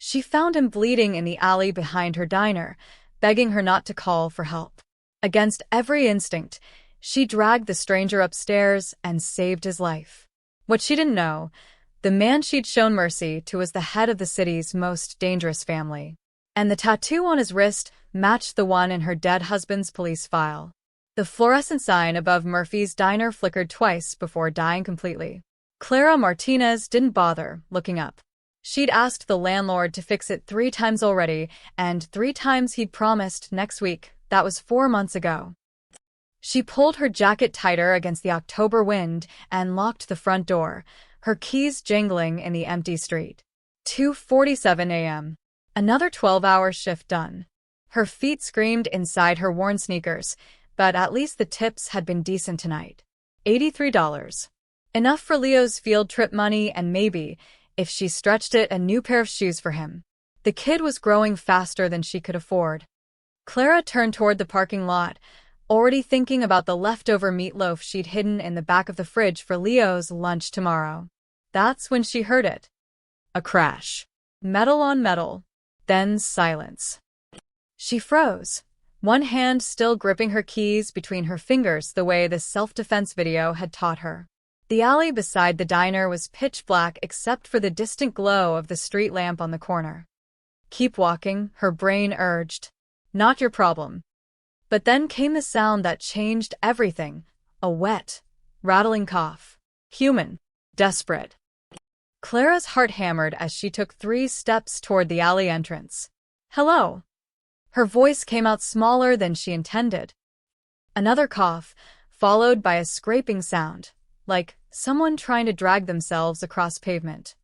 She found him bleeding in the alley behind her diner, begging her not to call for help. Against every instinct, she dragged the stranger upstairs and saved his life. What she didn't know, the man she'd shown mercy to was the head of the city's most dangerous family. And the tattoo on his wrist matched the one in her dead husband's police file. The fluorescent sign above Murphy's diner flickered twice before dying completely. Clara Martinez didn't bother looking up. She'd asked the landlord to fix it 3 times already, and 3 times he'd promised next week. That was 4 months ago. She pulled her jacket tighter against the October wind and locked the front door, her keys jingling in the empty street. 2:47 a.m. Another 12-hour shift done. Her feet screamed inside her worn sneakers, but at least the tips had been decent tonight. $83. Enough for Leo's field trip money and maybe, if she stretched it, a new pair of shoes for him. The kid was growing faster than she could afford. Clara turned toward the parking lot, already thinking about the leftover meatloaf she'd hidden in the back of the fridge for Leo's lunch tomorrow. That's when she heard it. A crash. Metal on metal. Then silence. She froze, one hand still gripping her keys between her fingers the way the self-defense video had taught her. The alley beside the diner was pitch black except for the distant glow of the street lamp on the corner. Keep walking, her brain urged. Not your problem. But then came the sound that changed everything, a wet, rattling cough. Human. Desperate. Clara's heart hammered as she took 3 steps toward the alley entrance. Hello. Her voice came out smaller than she intended. Another cough, followed by a scraping sound, like someone trying to drag themselves across pavement.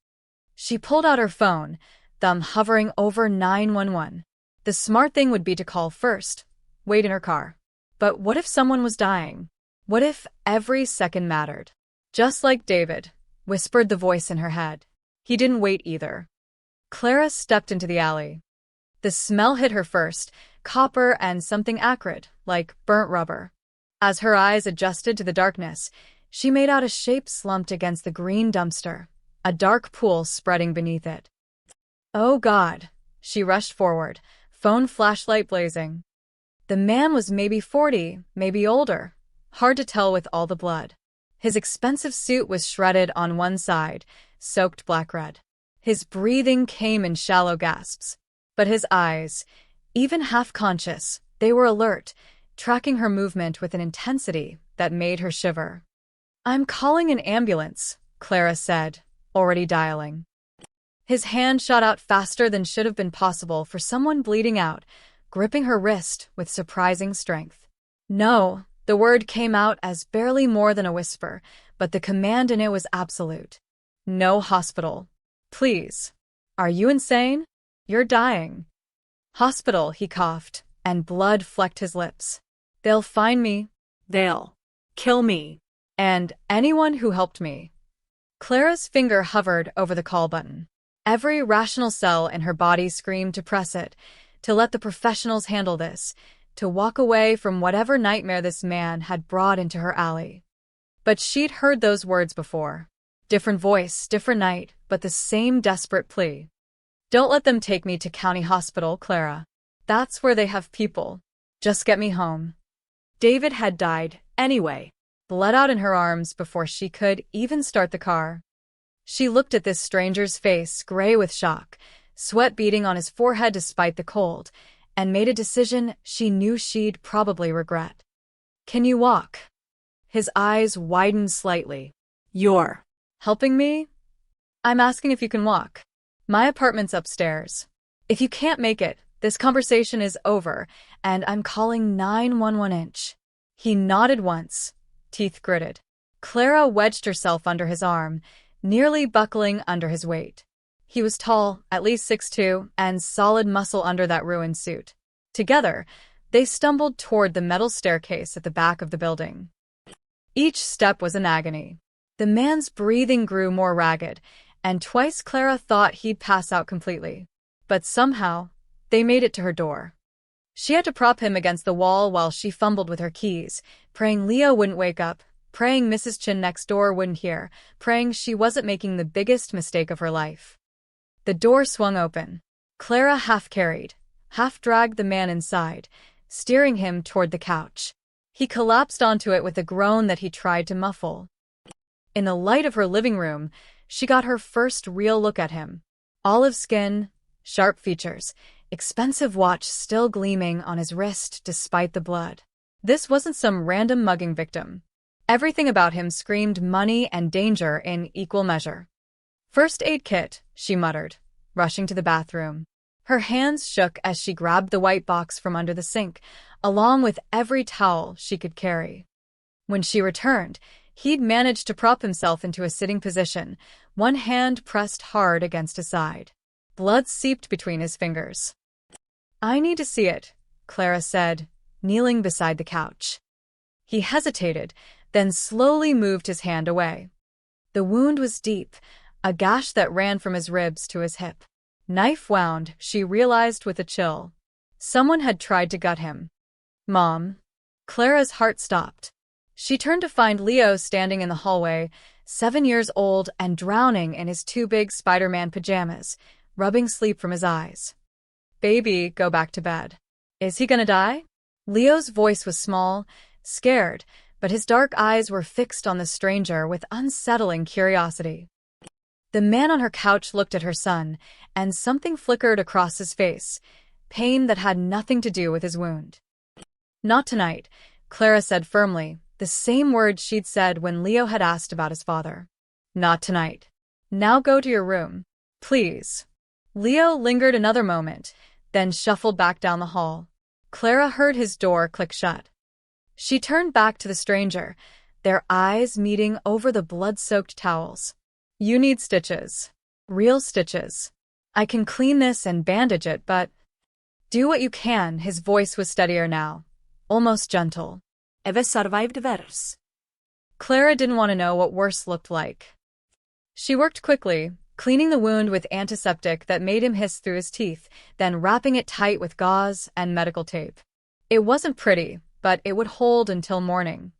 She pulled out her phone, thumb hovering over 911. The smart thing would be to call first, wait in her car. But what if someone was dying? What if every second mattered? Just like David, whispered the voice in her head. He didn't wait either. Clara stepped into the alley. The smell hit her first, copper and something acrid, like burnt rubber. As her eyes adjusted to the darkness, she made out a shape slumped against the green dumpster, a dark pool spreading beneath it. Oh God, she rushed forward, phone flashlight blazing. The man was maybe 40, maybe older, hard to tell with all the blood. His expensive suit was shredded on one side, soaked black-red. His breathing came in shallow gasps. But his eyes, even half-conscious, they were alert, tracking her movement with an intensity that made her shiver. I'm calling an ambulance, Clara said, already dialing. His hand shot out faster than should have been possible for someone bleeding out, gripping her wrist with surprising strength. No, the word came out as barely more than a whisper, but the command in it was absolute. No hospital. Please. Are you insane? You're dying. Hospital, he coughed, and blood flecked his lips. They'll find me. They'll kill me. And anyone who helped me. Clara's finger hovered over the call button. Every rational cell in her body screamed to press it, to let the professionals handle this, to walk away from whatever nightmare this man had brought into her alley. But she'd heard those words before. Different voice, different night, but the same desperate plea. Don't let them take me to County Hospital, Clara. That's where they have people. Just get me home. David had died, anyway, bled out in her arms before she could even start the car. She looked at this stranger's face, gray with shock, sweat beading on his forehead despite the cold, and made a decision she knew she'd probably regret. Can you walk? His eyes widened slightly. You're helping me? I'm asking if you can walk. My apartment's upstairs. If you can't make it, this conversation is over, and I'm calling 911. He nodded once, teeth gritted. Clara wedged herself under his arm, nearly buckling under his weight. He was tall, at least 6'2", and solid muscle under that ruined suit. Together, they stumbled toward the metal staircase at the back of the building. Each step was an agony. The man's breathing grew more ragged, and twice Clara thought he'd pass out completely. But somehow, they made it to her door. She had to prop him against the wall while she fumbled with her keys, praying Leo wouldn't wake up, praying Mrs. Chin next door wouldn't hear, praying she wasn't making the biggest mistake of her life. The door swung open. Clara half carried, half dragged the man inside, steering him toward the couch. He collapsed onto it with a groan that he tried to muffle. In the light of her living room, she got her first real look at him. Olive skin, sharp features, expensive watch still gleaming on his wrist despite the blood. This wasn't some random mugging victim. Everything about him screamed money and danger in equal measure. "First aid kit," she muttered, rushing to the bathroom. Her hands shook as she grabbed the white box from under the sink, along with every towel she could carry. When she returned, he'd managed to prop himself into a sitting position, one hand pressed hard against his side. Blood seeped between his fingers. "I need to see it," Clara said, kneeling beside the couch. He hesitated, then slowly moved his hand away. The wound was deep, a gash that ran from his ribs to his hip. Knife wound, she realized with a chill. Someone had tried to gut him. "Mom." Clara's heart stopped. She turned to find Leo standing in the hallway, 7 years old and drowning in his two big Spider-Man pajamas, rubbing sleep from his eyes. "Baby, go back to bed." "Is he gonna die?" Leo's voice was small, scared, but his dark eyes were fixed on the stranger with unsettling curiosity. The man on her couch looked at her son, and something flickered across his face, pain that had nothing to do with his wound. "Not tonight," Clara said firmly, the same words she'd said when Leo had asked about his father. "Not tonight. Now go to your room. Please." Leo lingered another moment, then shuffled back down the hall. Clara heard his door click shut. She turned back to the stranger, their eyes meeting over the blood-soaked towels. "You need stitches. Real stitches. I can clean this and bandage it, but—" "Do what you can," his voice was steadier now, almost gentle. "I've survived worse." Clara didn't want to know what worse looked like. She worked quickly, cleaning the wound with antiseptic that made him hiss through his teeth, then wrapping it tight with gauze and medical tape. It wasn't pretty, but it would hold until morning.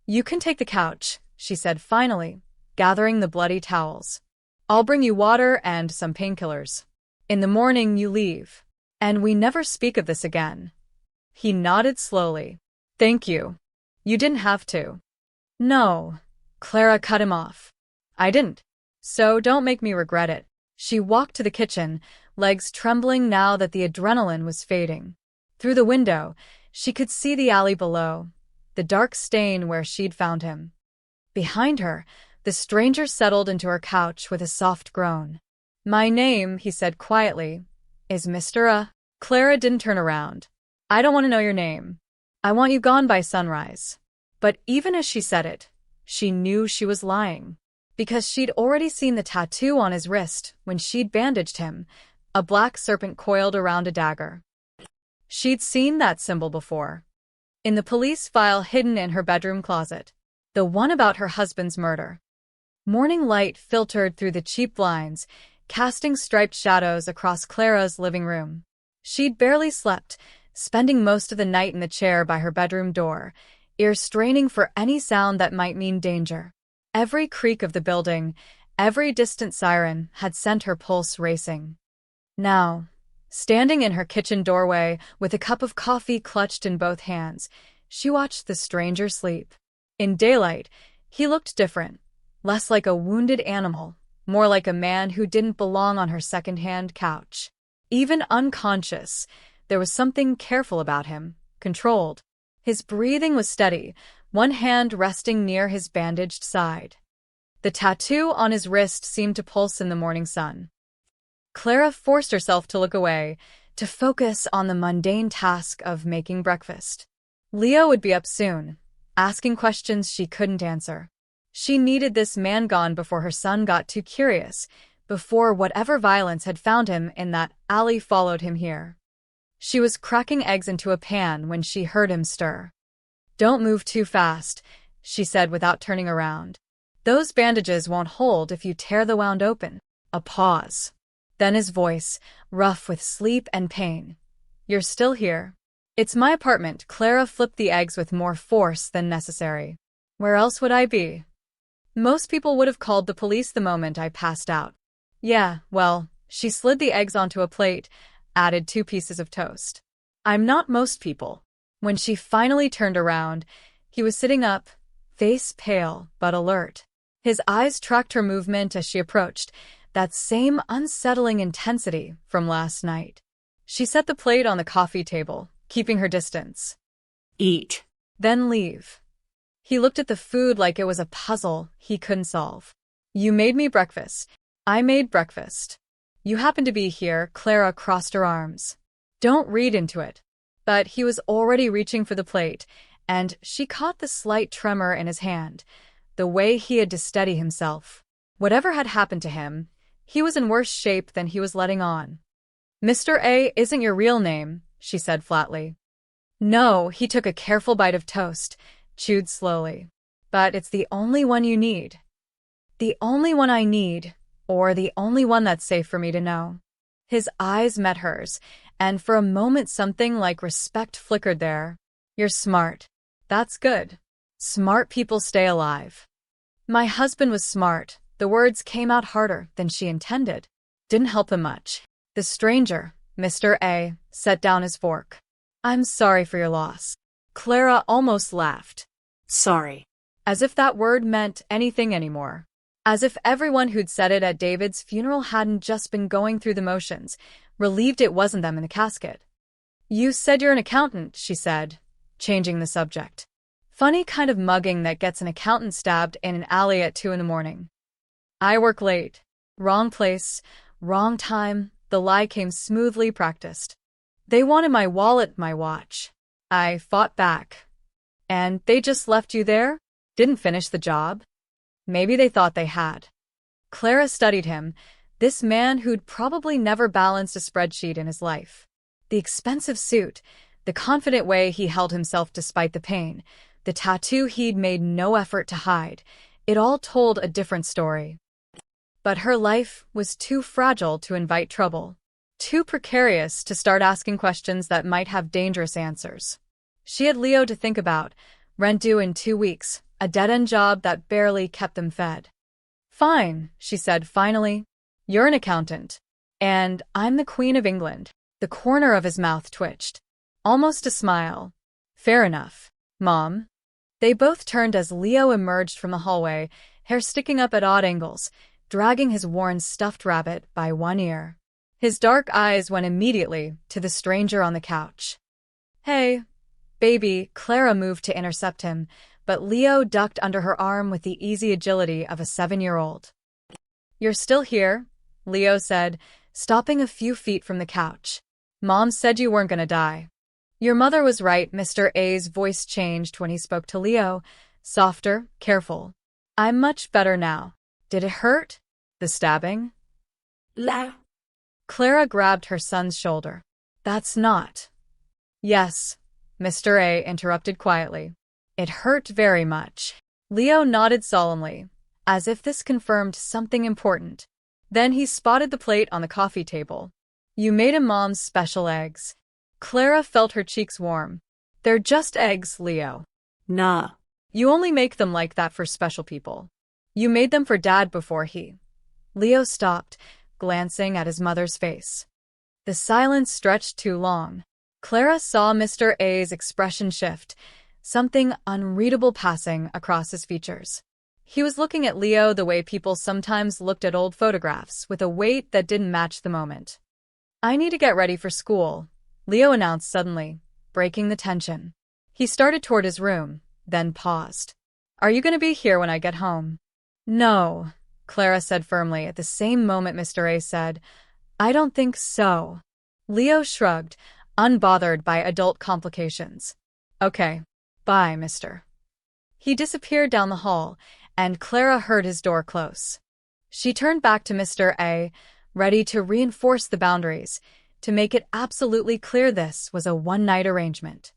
"You can take the couch," she said finally, gathering the bloody towels. "I'll bring you water and some painkillers. In the morning you leave. And we never speak of this again." He nodded slowly. "Thank you. You didn't have to." "No." Clara cut him off. "I didn't. So don't make me regret it." She walked to the kitchen, legs trembling now that the adrenaline was fading. Through the window, she could see the alley below, the dark stain where she'd found him. Behind her, the stranger settled into her couch with a soft groan. "My name," he said quietly, "is Mr. Clara didn't turn around. "I don't want to know your name. I want you gone by sunrise." But even as she said it, she knew she was lying. Because she'd already seen the tattoo on his wrist when she'd bandaged him, a black serpent coiled around a dagger. She'd seen that symbol before. In the police file hidden in her bedroom closet. The one about her husband's murder. Morning light filtered through the cheap blinds, casting striped shadows across Clara's living room. She'd barely slept, spending most of the night in the chair by her bedroom door, ears straining for any sound that might mean danger. Every creak of the building, every distant siren had sent her pulse racing. Now, standing in her kitchen doorway with a cup of coffee clutched in both hands, she watched the stranger sleep. In daylight, he looked different, less like a wounded animal, more like a man who didn't belong on her second-hand couch. Even unconscious, there was something careful about him, controlled. His breathing was steady, one hand resting near his bandaged side. The tattoo on his wrist seemed to pulse in the morning sun. Clara forced herself to look away, to focus on the mundane task of making breakfast. Leo would be up soon, asking questions she couldn't answer. She needed this man gone before her son got too curious, before whatever violence had found him in that alley followed him here. She was cracking eggs into a pan when she heard him stir. "Don't move too fast," she said without turning around. "Those bandages won't hold if you tear the wound open." A pause. Then his voice, rough with sleep and pain. "You're still here?" "It's my apartment." Clara flipped the eggs with more force than necessary. "Where else would I be? Most people would have called the police the moment I passed out." "Yeah, well," She slid the eggs onto a plate, added 2 pieces of toast. I'm not most people. When she finally turned around, he was sitting up, face pale but alert. His eyes tracked her movement as she approached, that same unsettling intensity from last night. She set the plate on the coffee table, keeping her distance. Eat. Then leave. He looked at the food like it was a puzzle he couldn't solve. You made me breakfast. I made breakfast. You happened to be here. Clara crossed her arms. Don't read into it. But he was already reaching for the plate, and she caught the slight tremor in his hand, the way he had to steady himself. Whatever had happened to him, he was in worse shape than he was letting on. Mr. A isn't your real name, she said flatly. No, he took a careful bite of toast, chewed slowly. But it's the only one you need. The only one I need, or the only one that's safe for me to know. His eyes met hers, and for a moment something like respect flickered there. You're smart. That's good. Smart people stay alive. My husband was smart. The words came out harder than she intended. Didn't help him much. The stranger, Mr. A, set down his fork. I'm sorry for your loss. Clara almost laughed. Sorry. As if that word meant anything anymore. As if everyone who'd said it at David's funeral hadn't just been going through the motions, relieved it wasn't them in the casket. You said you're an accountant, she said, changing the subject. Funny kind of mugging that gets an accountant stabbed in an alley at 2 a.m. I work late. Wrong place, wrong time, the lie came smoothly practiced. They wanted my wallet, my watch. I fought back. And they just left you there? Didn't finish the job? Maybe they thought they had. Clara studied him, this man who'd probably never balanced a spreadsheet in his life. The expensive suit, the confident way he held himself despite the pain, the tattoo he'd made no effort to hide, it all told a different story. But her life was too fragile to invite trouble, too precarious to start asking questions that might have dangerous answers. She had Leo to think about, rent due in 2 weeks, a dead-end job that barely kept them fed. Fine, she said finally. You're an accountant. And I'm the Queen of England. The corner of his mouth twitched. Almost a smile. Fair enough, Mom. They both turned as Leo emerged from the hallway, hair sticking up at odd angles, dragging his worn stuffed rabbit by one ear. His dark eyes went immediately to the stranger on the couch. Hey, baby, Clara moved to intercept him, but Leo ducked under her arm with the easy agility of a 7-year-old. You're still here, Leo said, stopping a few feet from the couch. Mom said you weren't gonna die. Your mother was right. Mr. A's voice changed when he spoke to Leo, softer, careful. I'm much better now. Did it hurt? The stabbing? La. Clara grabbed her son's shoulder. That's not. Yes, Mr. A interrupted quietly. It hurt very much. Leo nodded solemnly, as if this confirmed something important. Then he spotted the plate on the coffee table. You made him Mom's special eggs. Clara felt her cheeks warm. They're just eggs, Leo. Nah. You only make them like that for special people. You made them for Dad before he. Leo stopped, glancing at his mother's face. The silence stretched too long. Clara saw Mr. A's expression shift, something unreadable passing across his features. He was looking at Leo the way people sometimes looked at old photographs, with a weight that didn't match the moment. I need to get ready for school, Leo announced suddenly, breaking the tension. He started toward his room, then paused. Are you going to be here when I get home? No, Clara said firmly. At the same moment Mr. A said, I don't think so. Leo shrugged, unbothered by adult complications. Okay. Bye, mister. He disappeared down the hall, and Clara heard his door close. She turned back to Mr. A, ready to reinforce the boundaries, to make it absolutely clear this was a one-night arrangement.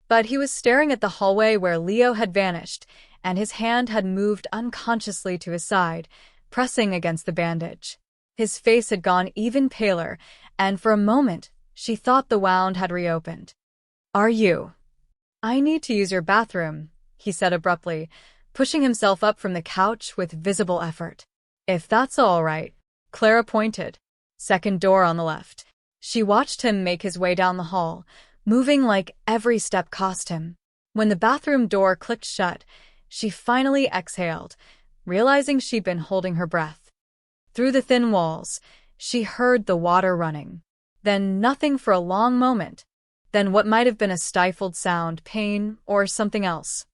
But he was staring at the hallway where Leo had vanished, and his hand had moved unconsciously to his side, pressing against the bandage. His face had gone even paler, and for a moment, she thought the wound had reopened. Are you? I need to use your bathroom, he said abruptly, pushing himself up from the couch with visible effort. If that's all right, Clara pointed. Second door on the left. She watched him make his way down the hall, moving like every step cost him. When the bathroom door clicked shut, she finally exhaled, realizing she'd been holding her breath. Through the thin walls, she heard the water running. Then nothing for a long moment. Then what might have been a stifled sound, pain, or something else.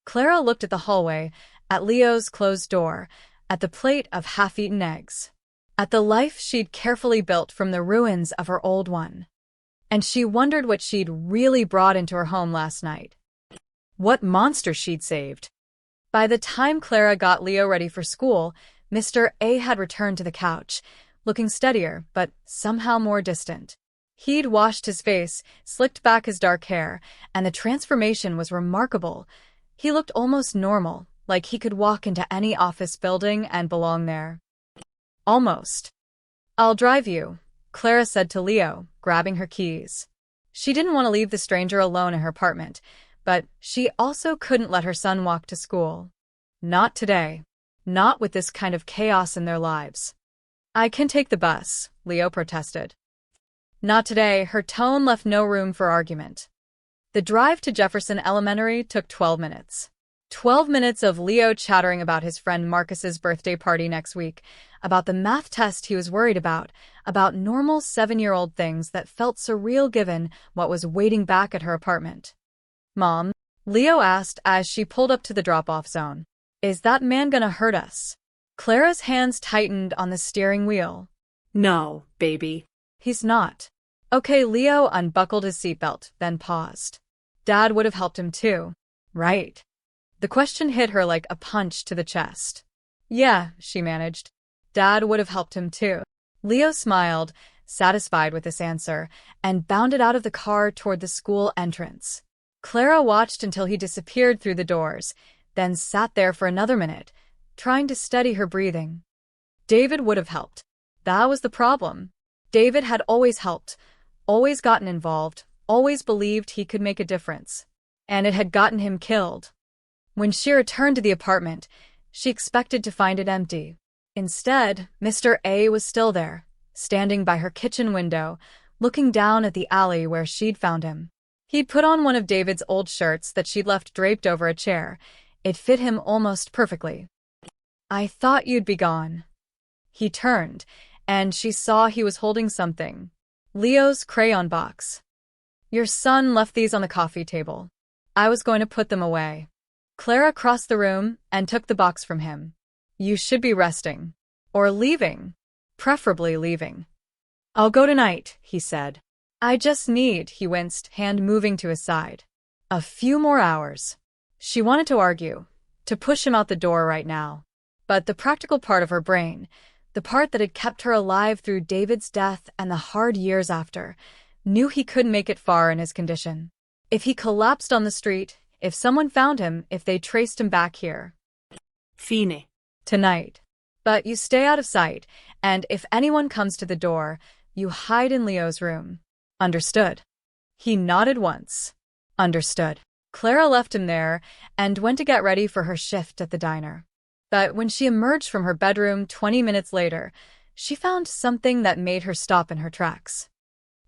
Clara looked at the hallway, at Leo's closed door, at the plate of half-eaten eggs, at the life she'd carefully built from the ruins of her old one. And she wondered what she'd really brought into her home last night. What monster she'd saved. By the time Clara got Leo ready for school, Mr. A had returned to the couch, looking steadier, but somehow more distant. He'd washed his face, slicked back his dark hair, and the transformation was remarkable. He looked almost normal, like he could walk into any office building and belong there. Almost. "I'll drive you," Clara said to Leo, grabbing her keys. She didn't want to leave the stranger alone in her apartment, but she also couldn't let her son walk to school. Not today. Not with this kind of chaos in their lives. "I can take the bus," Leo protested. Not today. Her tone left no room for argument. The drive to Jefferson Elementary took 12 minutes. 12 minutes of Leo chattering about his friend Marcus's birthday party next week, about the math test he was worried about normal 7-year-old things that felt surreal given what was waiting back at her apartment. "Mom," Leo asked as she pulled up to the drop-off zone, "is that man gonna hurt us?" Clara's hands tightened on the steering wheel. No, baby. "He's not." Okay, Leo unbuckled his seatbelt, then paused. Dad would have helped him too, right? The question hit her like a punch to the chest. "Yeah," she managed. "Dad would have helped him too." Leo smiled, satisfied with this answer, and bounded out of the car toward the school entrance. Clara watched until he disappeared through the doors, then sat there for another minute, trying to steady her breathing. David would have helped. That was the problem. David had always helped, always gotten involved, always believed he could make a difference. And it had gotten him killed. When she returned to the apartment, she expected to find it empty. Instead, Mr. A was still there, standing by her kitchen window, looking down at the alley where she'd found him. He'd put on one of David's old shirts that she'd left draped over a chair. It fit him almost perfectly. "I thought you'd be gone." He turned, and she saw he was holding something. Leo's crayon box. "Your son left these on the coffee table. I was going to put them away." Clara crossed the room and took the box from him. "You should be resting. Or leaving. Preferably leaving." "I'll go tonight," he said. "I just need," he winced, hand moving to his side. "A few more hours." She wanted to argue, to push him out the door right now. But the practical part of her brain, the part that had kept her alive through David's death and the hard years after, knew he couldn't make it far in his condition. If he collapsed on the street, if someone found him, if they traced him back here. Fine. Tonight. But you stay out of sight, and if anyone comes to the door, you hide in Leo's room. Understood? He nodded once. Understood. Clara left him there and went to get ready for her shift at the diner. But when she emerged from her bedroom 20 minutes later, she found something that made her stop in her tracks.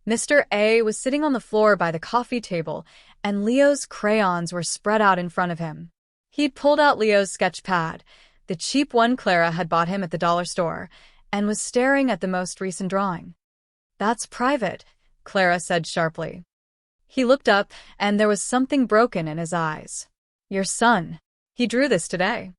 Mr. A was sitting on the floor by the coffee table, and Leo's crayons were spread out in front of him. He'd pulled out Leo's sketch pad, the cheap one Clara had bought him at the dollar store, and was staring at the most recent drawing. "That's private," Clara said sharply. He looked up, and there was something broken in his eyes. "Your son. He drew this today."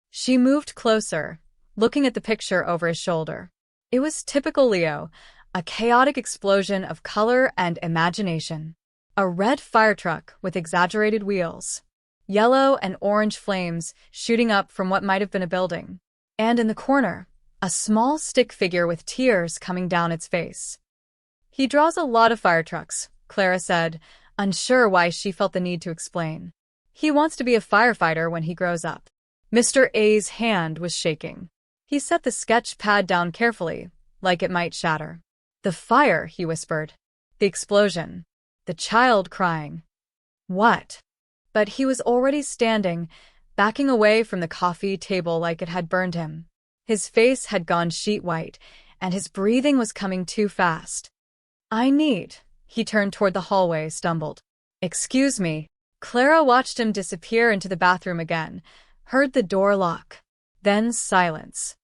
She moved closer, looking at the picture over his shoulder. It was typical Leo, a chaotic explosion of color and imagination. A red fire truck with exaggerated wheels. Yellow and orange flames shooting up from what might have been a building. And in the corner, a small stick figure with tears coming down its face. "He draws a lot of fire trucks," Clara said, unsure why she felt the need to explain. "He wants to be a firefighter when he grows up." Mr. A's hand was shaking. He set the sketch pad down carefully, like it might shatter. "The fire," he whispered. "The explosion. The child crying." "What?" But he was already standing, backing away from the coffee table like it had burned him. His face had gone sheet white, and his breathing was coming too fast. He turned toward the hallway, stumbled. Excuse me. Clara watched him disappear into the bathroom again, heard the door lock. Then silence.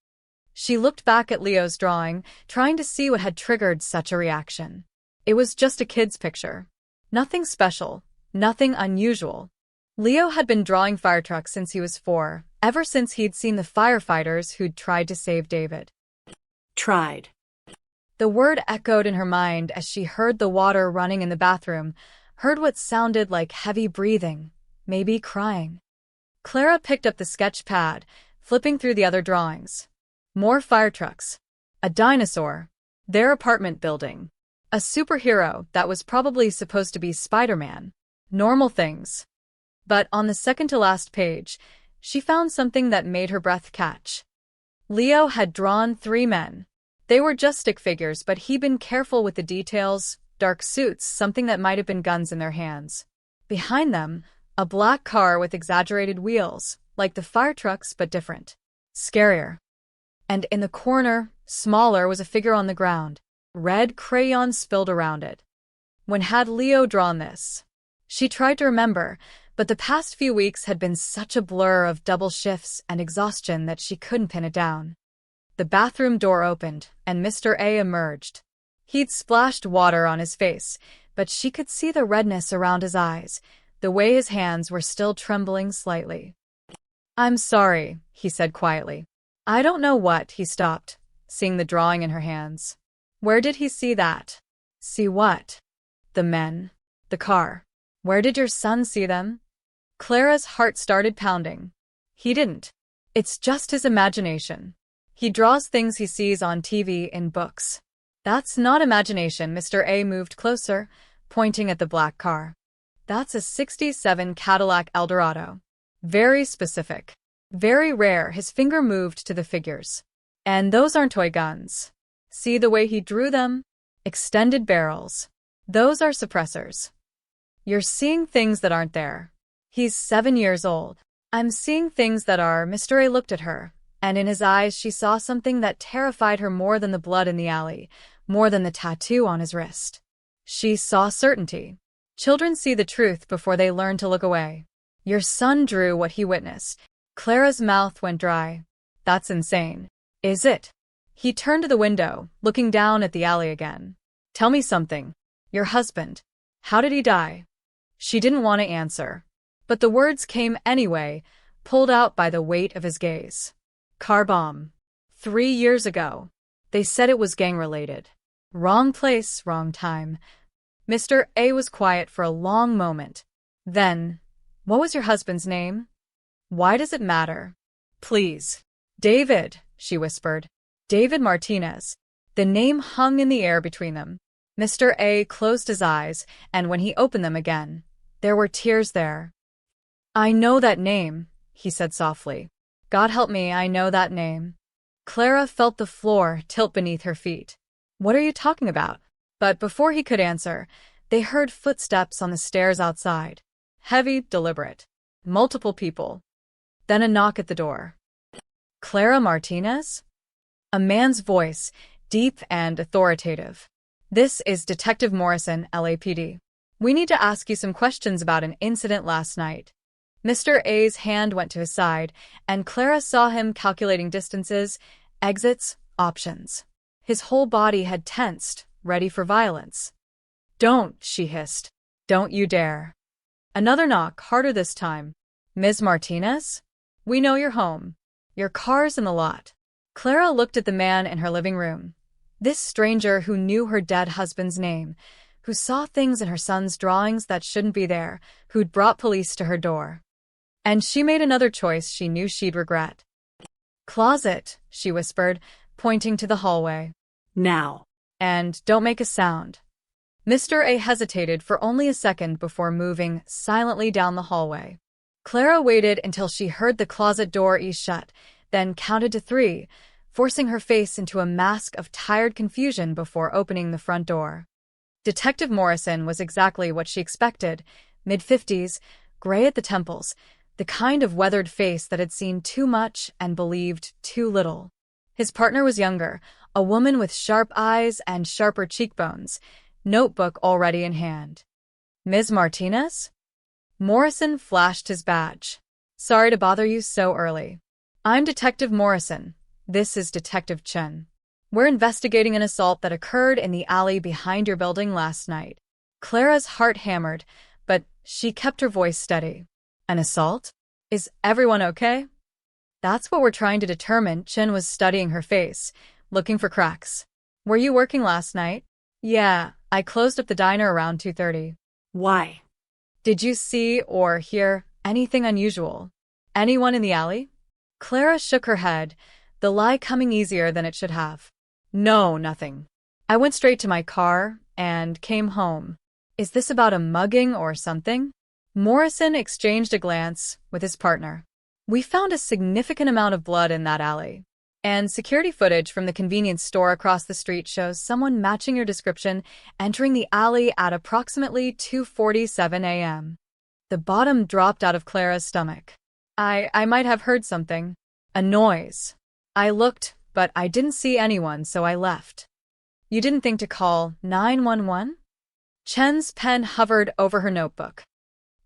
She looked back at Leo's drawing, trying to see what had triggered such a reaction. It was just a kid's picture. Nothing special, nothing unusual. Leo had been drawing fire trucks since he was 4, ever since he'd seen the firefighters who'd tried to save David. Tried. The word echoed in her mind as she heard the water running in the bathroom, heard what sounded like heavy breathing, maybe crying. Clara picked up the sketch pad, flipping through the other drawings. More fire trucks. A dinosaur. Their apartment building. A superhero that was probably supposed to be Spider-Man. Normal things. But on the second-to-last page, she found something that made her breath catch. Leo had drawn 3 men. They were just stick figures, but he'd been careful with the details, dark suits, something that might have been guns in their hands. Behind them, a black car with exaggerated wheels, like the fire trucks but different. Scarier. And in the corner, smaller, was a figure on the ground. Red crayon spilled around it. When had Leo drawn this? She tried to remember, but the past few weeks had been such a blur of double shifts and exhaustion that she couldn't pin it down. The bathroom door opened, and Mr. A emerged. He'd splashed water on his face, but she could see the redness around his eyes, the way his hands were still trembling slightly. "I'm sorry," he said quietly. "I don't know what." He stopped, seeing the drawing in her hands. Where did he see that? See what? The men. The car. Where did your son see them? Clara's heart started pounding. He didn't. It's just his imagination. He draws things he sees on TV, in books. That's not imagination. Mr. A moved closer, pointing at the black car. That's a '67 Cadillac Eldorado. Very specific. Very rare. His finger moved to the figures. And those aren't toy guns. See the way he drew them? Extended barrels. Those are suppressors. You're seeing things that aren't there. He's 7 years old. I'm seeing things that are. Mr. A looked at her, and in his eyes she saw something that terrified her more than the blood in the alley, more than the tattoo on his wrist. She saw certainty. Children see the truth before they learn to look away. Your son drew what he witnessed. Clara's mouth went dry. That's insane. Is it? He turned to the window, looking down at the alley again. Tell me something. Your husband. How did he die? She didn't want to answer, but the words came anyway, pulled out by the weight of his gaze. Car bomb. 3 years ago. They said it was gang-related. Wrong place, wrong time. Mr. A was quiet for a long moment. Then, what was your husband's name? Why does it matter? Please. David, she whispered. David Martinez. The name hung in the air between them. Mr. A closed his eyes, and when he opened them again, there were tears there. I know that name, he said softly. God help me, I know that name. Clara felt the floor tilt beneath her feet. What are you talking about? But before he could answer, they heard footsteps on the stairs outside. Heavy, deliberate. Multiple people. Then a knock at the door. Clara Martinez? A man's voice, deep and authoritative. This is Detective Morrison, LAPD. We need to ask you some questions about an incident last night. Mr. A's hand went to his side, and Clara saw him calculating distances, exits, options. His whole body had tensed, ready for violence. Don't, she hissed. Don't you dare. Another knock, harder this time. Ms. Martinez? We know you're home. Your car's in the lot. Clara looked at the man in her living room. This stranger who knew her dead husband's name, who saw things in her son's drawings that shouldn't be there, who'd brought police to her door. And she made another choice she knew she'd regret. Closet, she whispered, pointing to the hallway. Now. And don't make a sound. Mr. A hesitated for only a second before moving silently down the hallway. Clara waited until she heard the closet door ease shut, then counted to 3, forcing her face into a mask of tired confusion before opening the front door. Detective Morrison was exactly what she expected, mid-50s, gray at the temples, the kind of weathered face that had seen too much and believed too little. His partner was younger, a woman with sharp eyes and sharper cheekbones, notebook already in hand. Ms. Martinez? Morrison flashed his badge. Sorry to bother you so early. I'm Detective Morrison. This is Detective Chen. We're investigating an assault that occurred in the alley behind your building last night. Clara's heart hammered, but she kept her voice steady. An assault? Is everyone okay? That's what we're trying to determine. Chen was studying her face, looking for cracks. Were you working last night? Yeah, I closed up the diner around 2:30. Why? Did you see or hear anything unusual? Anyone in the alley? Clara shook her head, the lie coming easier than it should have. No, nothing. I went straight to my car and came home. Is this about a mugging or something? Morrison exchanged a glance with his partner. We found a significant amount of blood in that alley. And security footage from the convenience store across the street shows someone matching your description entering the alley at approximately 2:47 a.m. The bottom dropped out of Clara's stomach. I might have heard something. A noise. I looked, but I didn't see anyone, so I left. You didn't think to call 911? Chen's pen hovered over her notebook.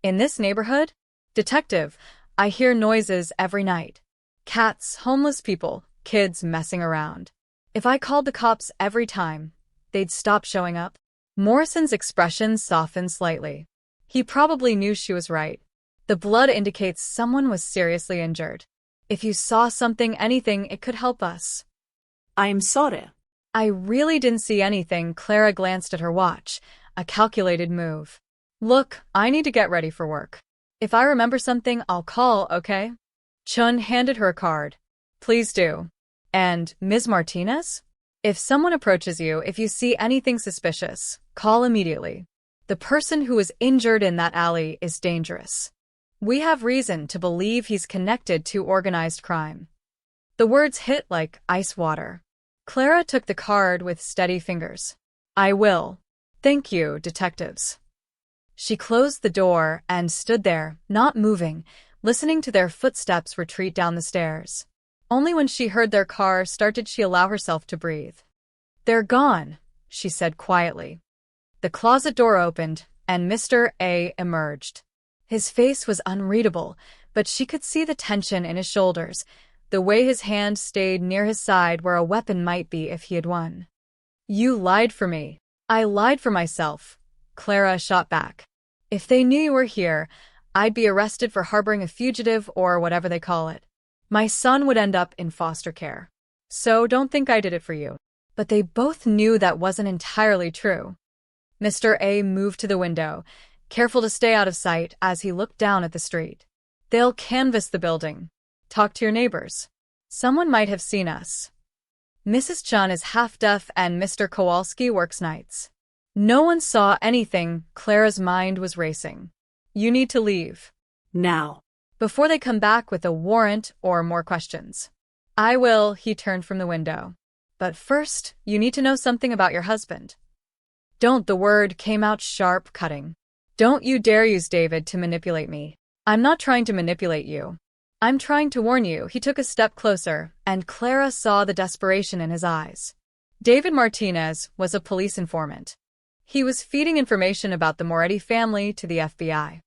In this neighborhood? Detective, I hear noises every night. Cats, homeless people, kids messing around. If I called the cops every time, they'd stop showing up. Morrison's expression softened slightly. He probably knew she was right. The blood indicates someone was seriously injured. If you saw something, anything, it could help us. I am sorry. I really didn't see anything. Clara glanced at her watch, a calculated move. Look, I need to get ready for work. If I remember something, I'll call, okay? Chun handed her a card. Please do. And, Ms. Martinez? If someone approaches you, if you see anything suspicious, call immediately. The person who was injured in that alley is dangerous. We have reason to believe he's connected to organized crime. The words hit like ice water. Clara took the card with steady fingers. I will. Thank you, detectives. She closed the door and stood there, not moving, listening to their footsteps retreat down the stairs. Only when she heard their car start did she allow herself to breathe. They're gone, she said quietly. The closet door opened, and Mr. A emerged. His face was unreadable, but she could see the tension in his shoulders, the way his hand stayed near his side where a weapon might be if he had won. You lied for me. I lied for myself, Clara shot back. If they knew you were here, I'd be arrested for harboring a fugitive or whatever they call it. My son would end up in foster care. So don't think I did it for you. But they both knew that wasn't entirely true. Mr. A moved to the window, careful to stay out of sight as he looked down at the street. They'll canvass the building. Talk to your neighbors. Someone might have seen us. Mrs. Chun is half-deaf and Mr. Kowalski works nights. No one saw anything. Clara's mind was racing. You need to leave. Now. Before they come back with a warrant or more questions. I will, he turned from the window. But first, you need to know something about your husband. Don't, the word came out sharp, cutting. Don't you dare use David to manipulate me. I'm not trying to manipulate you. I'm trying to warn you. He took a step closer, and Clara saw the desperation in his eyes. David Martinez was a police informant. He was feeding information about the Moretti family to the FBI.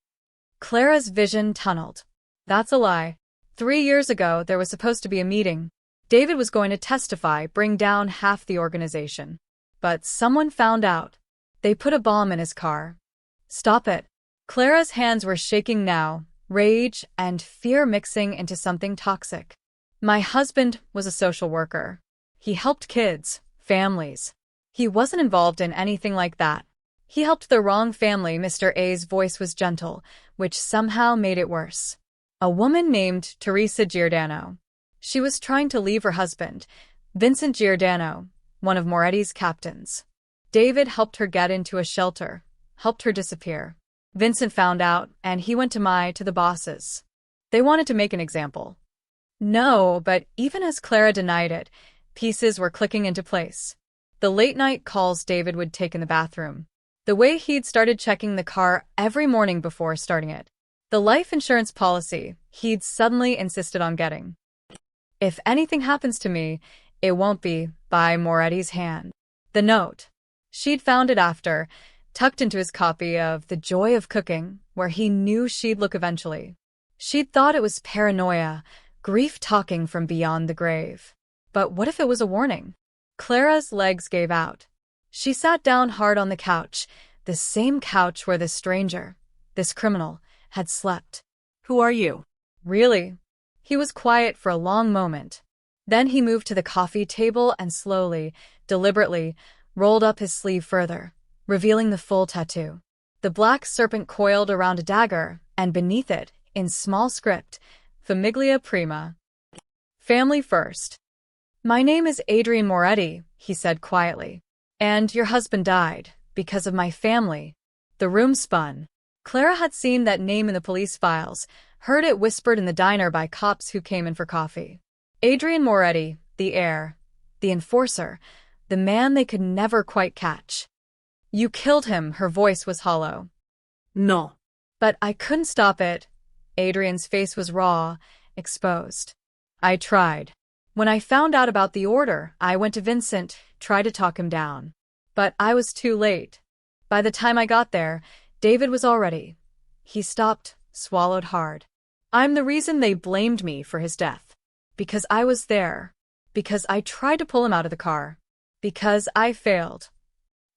Clara's vision tunneled. That's a lie. 3 years ago, there was supposed to be a meeting. David was going to testify, bring down half the organization. But someone found out. They put a bomb in his car. Stop it. Clara's hands were shaking now, rage and fear mixing into something toxic. My husband was a social worker. He helped kids, families. He wasn't involved in anything like that. He helped the wrong family. Mr. A's voice was gentle, which somehow made it worse. A woman named Teresa Giordano. She was trying to leave her husband, Vincent Giordano, one of Moretti's captains. David helped her get into a shelter, helped her disappear. Vincent found out, and he went to the bosses. They wanted to make an example. No, but even as Clara denied it, pieces were clicking into place. The late-night calls David would take in the bathroom. The way he'd started checking the car every morning before starting it. The life insurance policy he'd suddenly insisted on getting. If anything happens to me, it won't be by Moretti's hand. The note. She'd found it after, tucked into his copy of The Joy of Cooking, where he knew she'd look eventually. She'd thought it was paranoia, grief talking from beyond the grave. But what if it was a warning? Clara's legs gave out. She sat down hard on the couch, the same couch where this stranger, this criminal, had slept. Who are you? Really? He was quiet for a long moment. Then he moved to the coffee table and slowly, deliberately, rolled up his sleeve further, revealing the full tattoo. The black serpent coiled around a dagger, and beneath it, in small script, Famiglia Prima. Family first. My name is Adrian Moretti, he said quietly. And your husband died, because of my family. The room spun. Clara had seen that name in the police files, heard it whispered in the diner by cops who came in for coffee. Adrian Moretti, the heir, the enforcer, the man they could never quite catch. You killed him, her voice was hollow. No. But I couldn't stop it. Adrian's face was raw, exposed. I tried. When I found out about the order, I went to Vincent, tried to talk him down. But I was too late. By the time I got there, David was already. He stopped, swallowed hard. I'm the reason they blamed me for his death. Because I was there. Because I tried to pull him out of the car. Because I failed.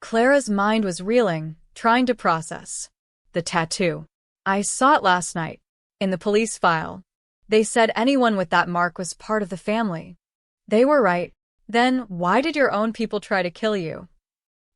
Clara's mind was reeling, trying to process. The tattoo. I saw it last night. In the police file. They said anyone with that mark was part of the family. They were right. Then why did your own people try to kill you?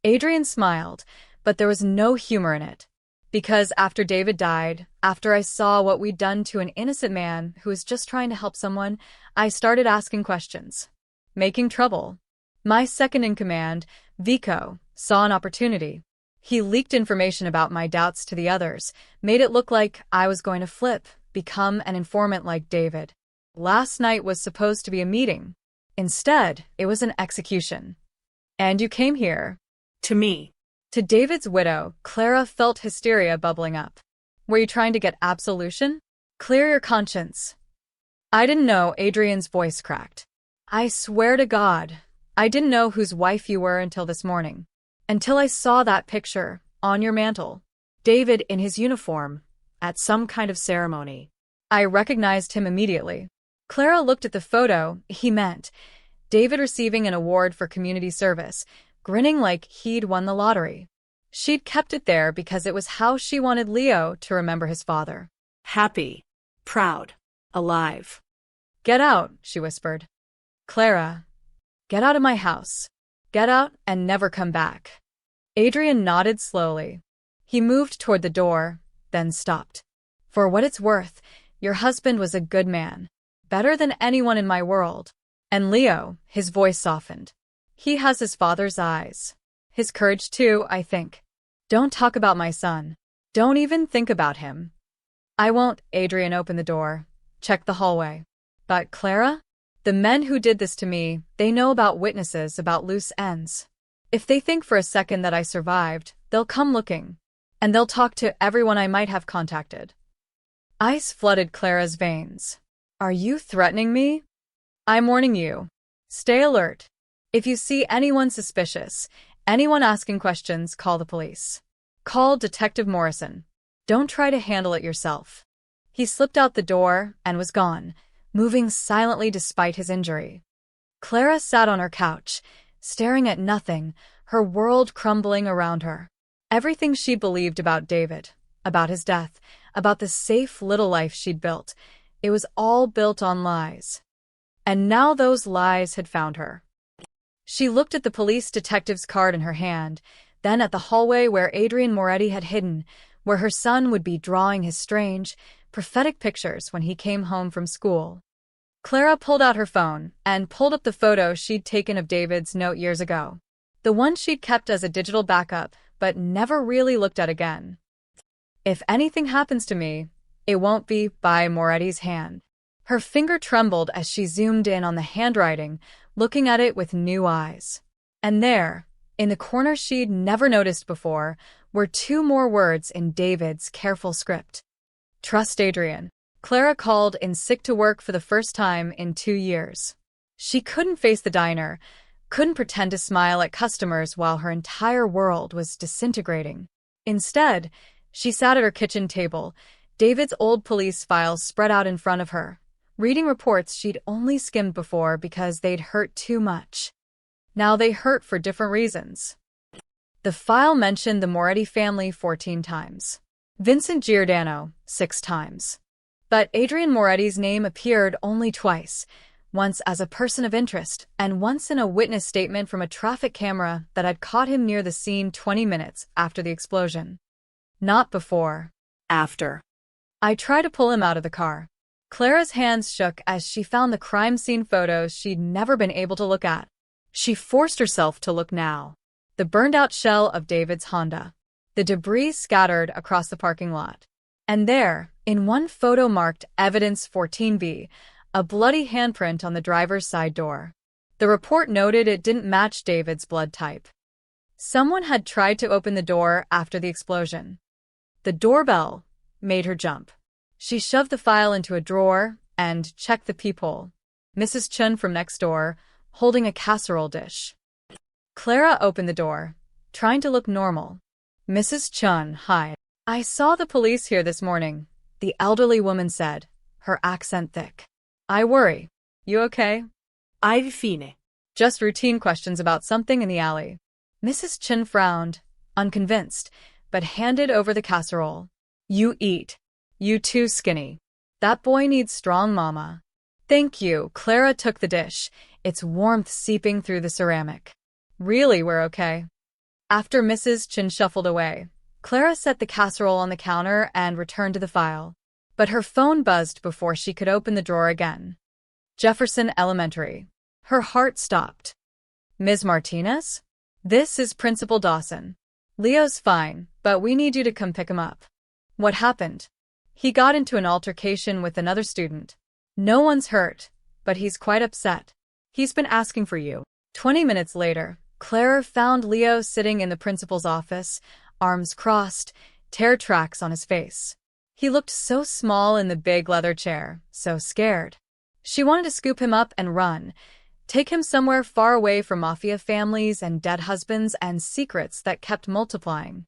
Adrian smiled, but there was no humor in it. Because after David died, after I saw what we'd done to an innocent man who was just trying to help someone, I started asking questions. Making trouble. My second-in-command, Vico, saw an opportunity. He leaked information about my doubts to the others, made it look like I was going to flip, become an informant like David. Last night was supposed to be a meeting. Instead, it was an execution. And you came here. To me. To David's widow, Clara felt hysteria bubbling up. Were you trying to get absolution? Clear your conscience. I didn't know, Adrian's voice cracked. I swear to God, I didn't know whose wife you were until this morning. Until I saw that picture, on your mantel. David in his uniform, at some kind of ceremony. I recognized him immediately. Clara looked at the photo, he meant. David receiving an award for community service, grinning like he'd won the lottery. She'd kept it there because it was how she wanted Leo to remember his father. Happy. Proud. Alive. Get out, she whispered. Clara. Get out of my house. Get out and never come back. Adrian nodded slowly. He moved toward the door, then stopped. For what it's worth, your husband was a good man. Better than anyone in my world. And Leo, his voice softened. He has his father's eyes. His courage too, I think. Don't talk about my son. Don't even think about him. I won't. Adrian opened the door. Check the hallway. But Clara? The men who did this to me, they know about witnesses, about loose ends. If they think for a second that I survived, they'll come looking. And they'll talk to everyone I might have contacted. Ice flooded Clara's veins. Are you threatening me? I'm warning you. Stay alert. If you see anyone suspicious, anyone asking questions, call the police. Call Detective Morrison. Don't try to handle it yourself. He slipped out the door and was gone, moving silently despite his injury. Clara sat on her couch, staring at nothing, her world crumbling around her. Everything she believed about David, about his death, about the safe little life she'd built, it was all built on lies. And now those lies had found her. She looked at the police detective's card in her hand, then at the hallway where Adrian Moretti had hidden, where her son would be drawing his strange, prophetic pictures when he came home from school. Clara pulled out her phone and pulled up the photo she'd taken of David's note years ago. The one she'd kept as a digital backup, but never really looked at again. If anything happens to me, it won't be by Moretti's hand. Her finger trembled as she zoomed in on the handwriting, looking at it with new eyes. And there, in the corner she'd never noticed before, were two more words in David's careful script. Trust Adrian. Clara called in sick to work for the first time in 2 years. She couldn't face the diner, couldn't pretend to smile at customers while her entire world was disintegrating. Instead, she sat at her kitchen table, David's old police files spread out in front of her, reading reports she'd only skimmed before because they'd hurt too much. Now they hurt for different reasons. The file mentioned the Moretti family 14 times. Vincent Giordano, 6 times. But Adrian Moretti's name appeared only twice, once as a person of interest and once in a witness statement from a traffic camera that had caught him near the scene 20 minutes after the explosion. Not before. After. I tried to pull him out of the car. Clara's hands shook as she found the crime scene photos she'd never been able to look at. She forced herself to look now. The burned-out shell of David's Honda. The debris scattered across the parking lot. And there, in one photo marked Evidence 14B, a bloody handprint on the driver's side door. The report noted it didn't match David's blood type. Someone had tried to open the door after the explosion. The doorbell made her jump. She shoved the file into a drawer and checked the peephole. Mrs. Chun from next door, holding a casserole dish. Clara opened the door, trying to look normal. Mrs. Chun, hi. I saw the police here this morning, the elderly woman said, her accent thick. I worry. You okay? I've fine. Just routine questions about something in the alley. Mrs. Chun frowned, unconvinced, but handed over the casserole. You eat. You too skinny. That boy needs strong mama. Thank you. Clara took the dish, its warmth seeping through the ceramic. Really, we're okay. After Mrs. Chun shuffled away, Clara set the casserole on the counter and returned to the file. But her phone buzzed before she could open the drawer again. Jefferson Elementary. Her heart stopped. Ms. Martinez? This is Principal Dawson. Leo's fine, but we need you to come pick him up. What happened? He got into an altercation with another student. No one's hurt, but he's quite upset. He's been asking for you. 20 minutes later, Clara found Leo sitting in the principal's office, arms crossed, tear tracks on his face. He looked so small in the big leather chair, so scared. She wanted to scoop him up and run, take him somewhere far away from Mafia families and dead husbands and secrets that kept multiplying.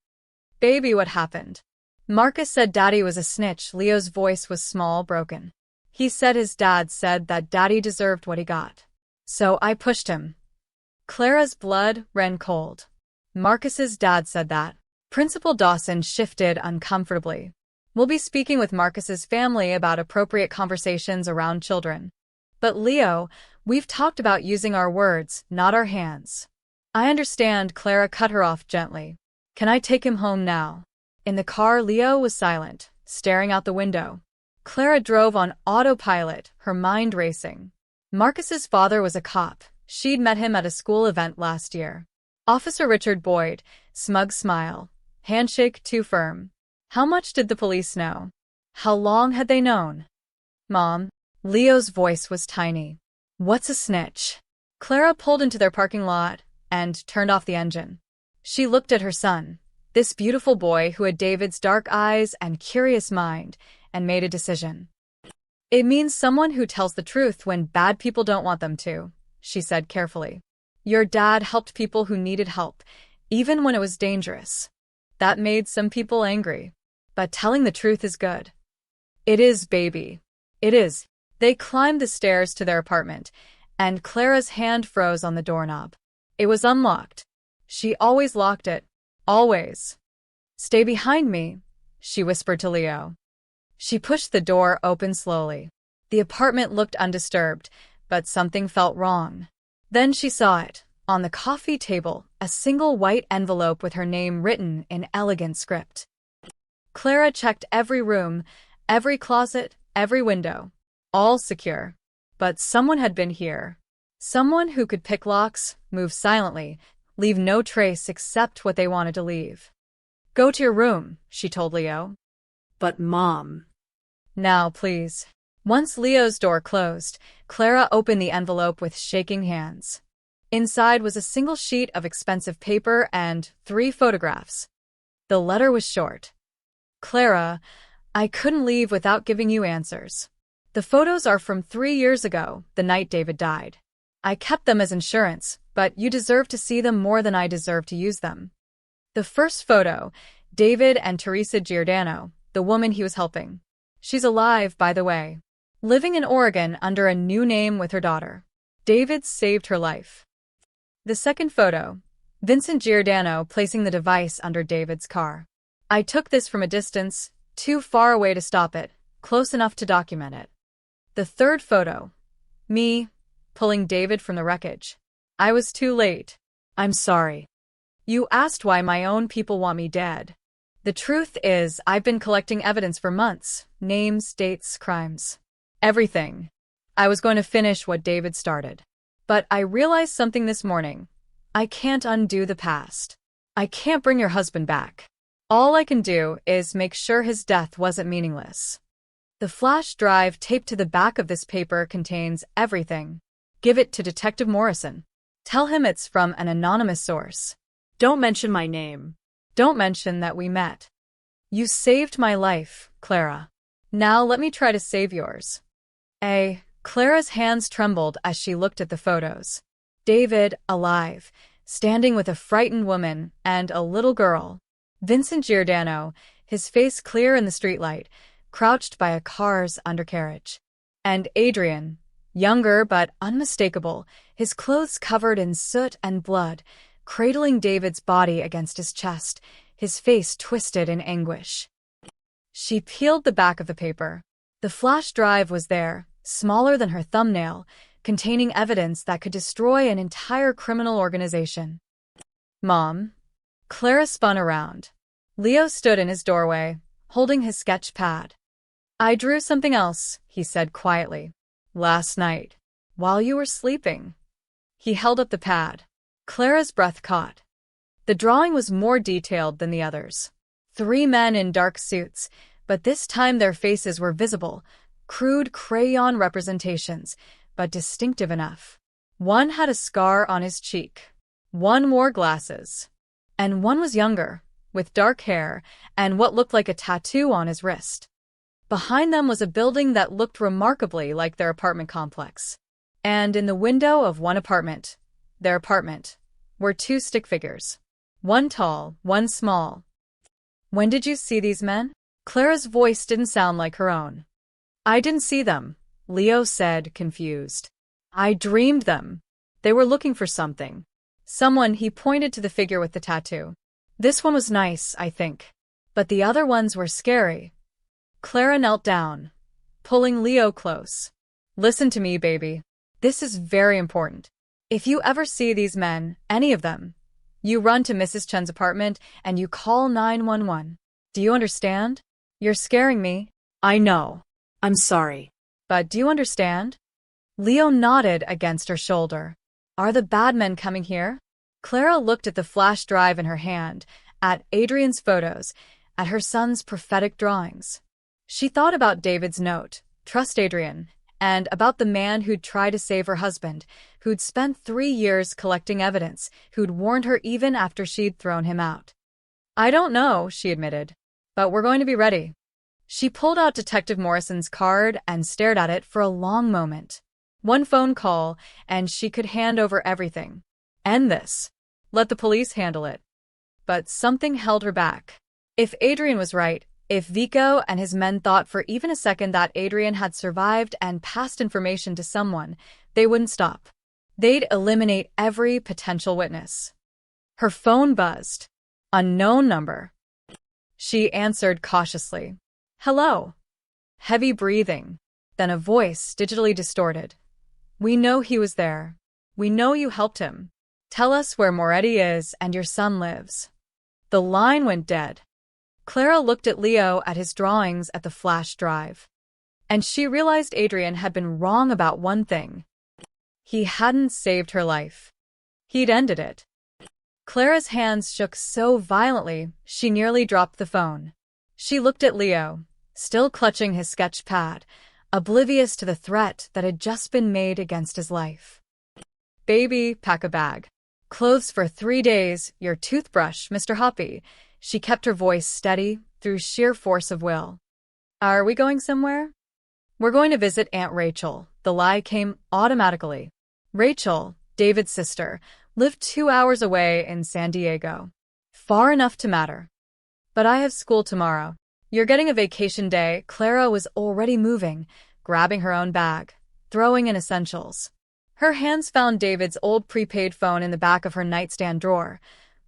Baby, what happened? Marcus said Daddy was a snitch. Leo's voice was small, broken. He said his dad said that Daddy deserved what he got. So I pushed him. Clara's blood ran cold. Marcus's dad said that. Principal Dawson shifted uncomfortably. We'll be speaking with Marcus's family about appropriate conversations around children. But Leo, we've talked about using our words, not our hands. I understand. Clara cut her off gently. Can I take him home now? In the car, Leo was silent, staring out the window. Clara drove on autopilot, her mind racing. Marcus's father was a cop. She'd met him at a school event last year. Officer Richard Boyd, smug smile. Handshake too firm. How much did the police know? How long had they known? Mom. Leo's voice was tiny. What's a snitch? Clara pulled into their parking lot and turned off the engine. She looked at her son, this beautiful boy who had David's dark eyes and curious mind, and made a decision. It means someone who tells the truth when bad people don't want them to, she said carefully. Your dad helped people who needed help, even when it was dangerous. That made some people angry. But telling the truth is good. It is, baby. It is. They climbed the stairs to their apartment, and Clara's hand froze on the doorknob. It was unlocked. She always locked it. Always. Stay behind me, she whispered to Leo. She pushed the door open slowly. The apartment looked undisturbed, but something felt wrong. Then she saw it. On the coffee table, a single white envelope with her name written in elegant script. Clara checked every room, every closet, every window. All secure. But someone had been here. Someone who could pick locks, move silently, leave no trace except what they wanted to leave. Go to your room, she told Leo. But Mom. Now, please. Once Leo's door closed, Clara opened the envelope with shaking hands. Inside was a single sheet of expensive paper and 3 photographs. The letter was short. Clara, I couldn't leave without giving you answers. The photos are from 3 years ago, the night David died. I kept them as insurance, but you deserve to see them more than I deserve to use them. The first photo, David and Teresa Giordano, the woman he was helping. She's alive, by the way. Living in Oregon under a new name with her daughter. David saved her life. The second photo, Vincent Giordano placing the device under David's car. I took this from a distance, too far away to stop it, close enough to document it. The third photo, me, pulling David from the wreckage. I was too late. I'm sorry. You asked why my own people want me dead. The truth is, I've been collecting evidence for months. Names, dates, crimes. Everything. I was going to finish what David started. But I realized something this morning. I can't undo the past. I can't bring your husband back. All I can do is make sure his death wasn't meaningless. The flash drive taped to the back of this paper contains everything. Give it to Detective Morrison. Tell him it's from an anonymous source. Don't mention my name. Don't mention that we met. You saved my life, Clara. Now let me try to save yours. Clara's hands trembled as she looked at the photos. David, alive, standing with a frightened woman and a little girl. Vincent Giordano, his face clear in the streetlight, crouched by a car's undercarriage. And Adrian, younger but unmistakable, his clothes covered in soot and blood, cradling David's body against his chest, his face twisted in anguish. She peeled the back of the paper. The flash drive was there, smaller than her thumbnail, containing evidence that could destroy an entire criminal organization. Mom. Clara spun around. Leo stood in his doorway, holding his sketch pad. I drew something else, he said quietly. Last night, while you were sleeping. He held up the pad. Clara's breath caught. The drawing was more detailed than the others. 3 men in dark suits, but this time their faces were visible, crude crayon representations, but distinctive enough. One had a scar on his cheek. One wore glasses. And one was younger, with dark hair and what looked like a tattoo on his wrist. Behind them was a building that looked remarkably like their apartment complex. And in the window of one apartment, their apartment, were 2 stick figures. One tall, one small. When did you see these men? Clara's voice didn't sound like her own. I didn't see them, Leo said, confused. I dreamed them. They were looking for something. Someone. He pointed to the figure with the tattoo. This one was nice, I think. But the other ones were scary. Clara knelt down, pulling Leo close. Listen to me, baby. This is very important. If you ever see these men, any of them, you run to Mrs. Chen's apartment and you call 911. Do you understand? You're scaring me. I know. I'm sorry. But do you understand? Leo nodded against her shoulder. Are the bad men coming here? Clara looked at the flash drive in her hand, at Adrian's photos, at her son's prophetic drawings. She thought about David's note, trust Adrian, and about the man who'd tried to save her husband, who'd spent 3 years collecting evidence, who'd warned her even after she'd thrown him out. I don't know, she admitted, but we're going to be ready. She pulled out Detective Morrison's card and stared at it for a long moment. One phone call, and she could hand over everything. End this. Let the police handle it. But something held her back. If Adrian was right, if Vico and his men thought for even a second that Adrian had survived and passed information to someone, they wouldn't stop. They'd eliminate every potential witness. Her phone buzzed. Unknown number. She answered cautiously. Hello. Heavy breathing. Then a voice digitally distorted. We know he was there. We know you helped him. Tell us where Moretti is and your son lives. The line went dead. Clara looked at Leo at his drawings at the flash drive. And she realized Adrian had been wrong about one thing. He hadn't saved her life. He'd ended it. Clara's hands shook so violently, she nearly dropped the phone. She looked at Leo, still clutching his sketch pad, oblivious to the threat that had just been made against his life. Baby, pack a bag. Clothes for 3 days, your toothbrush, Mr. Hoppy. She kept her voice steady through sheer force of will. Are we going somewhere? We're going to visit Aunt Rachel. The lie came automatically. Rachel, David's sister, Live 2 hours away in San Diego. Far enough to matter. But I have school tomorrow. You're getting a vacation day. Clara was already moving, grabbing her own bag, throwing in essentials. Her hands found David's old prepaid phone in the back of her nightstand drawer,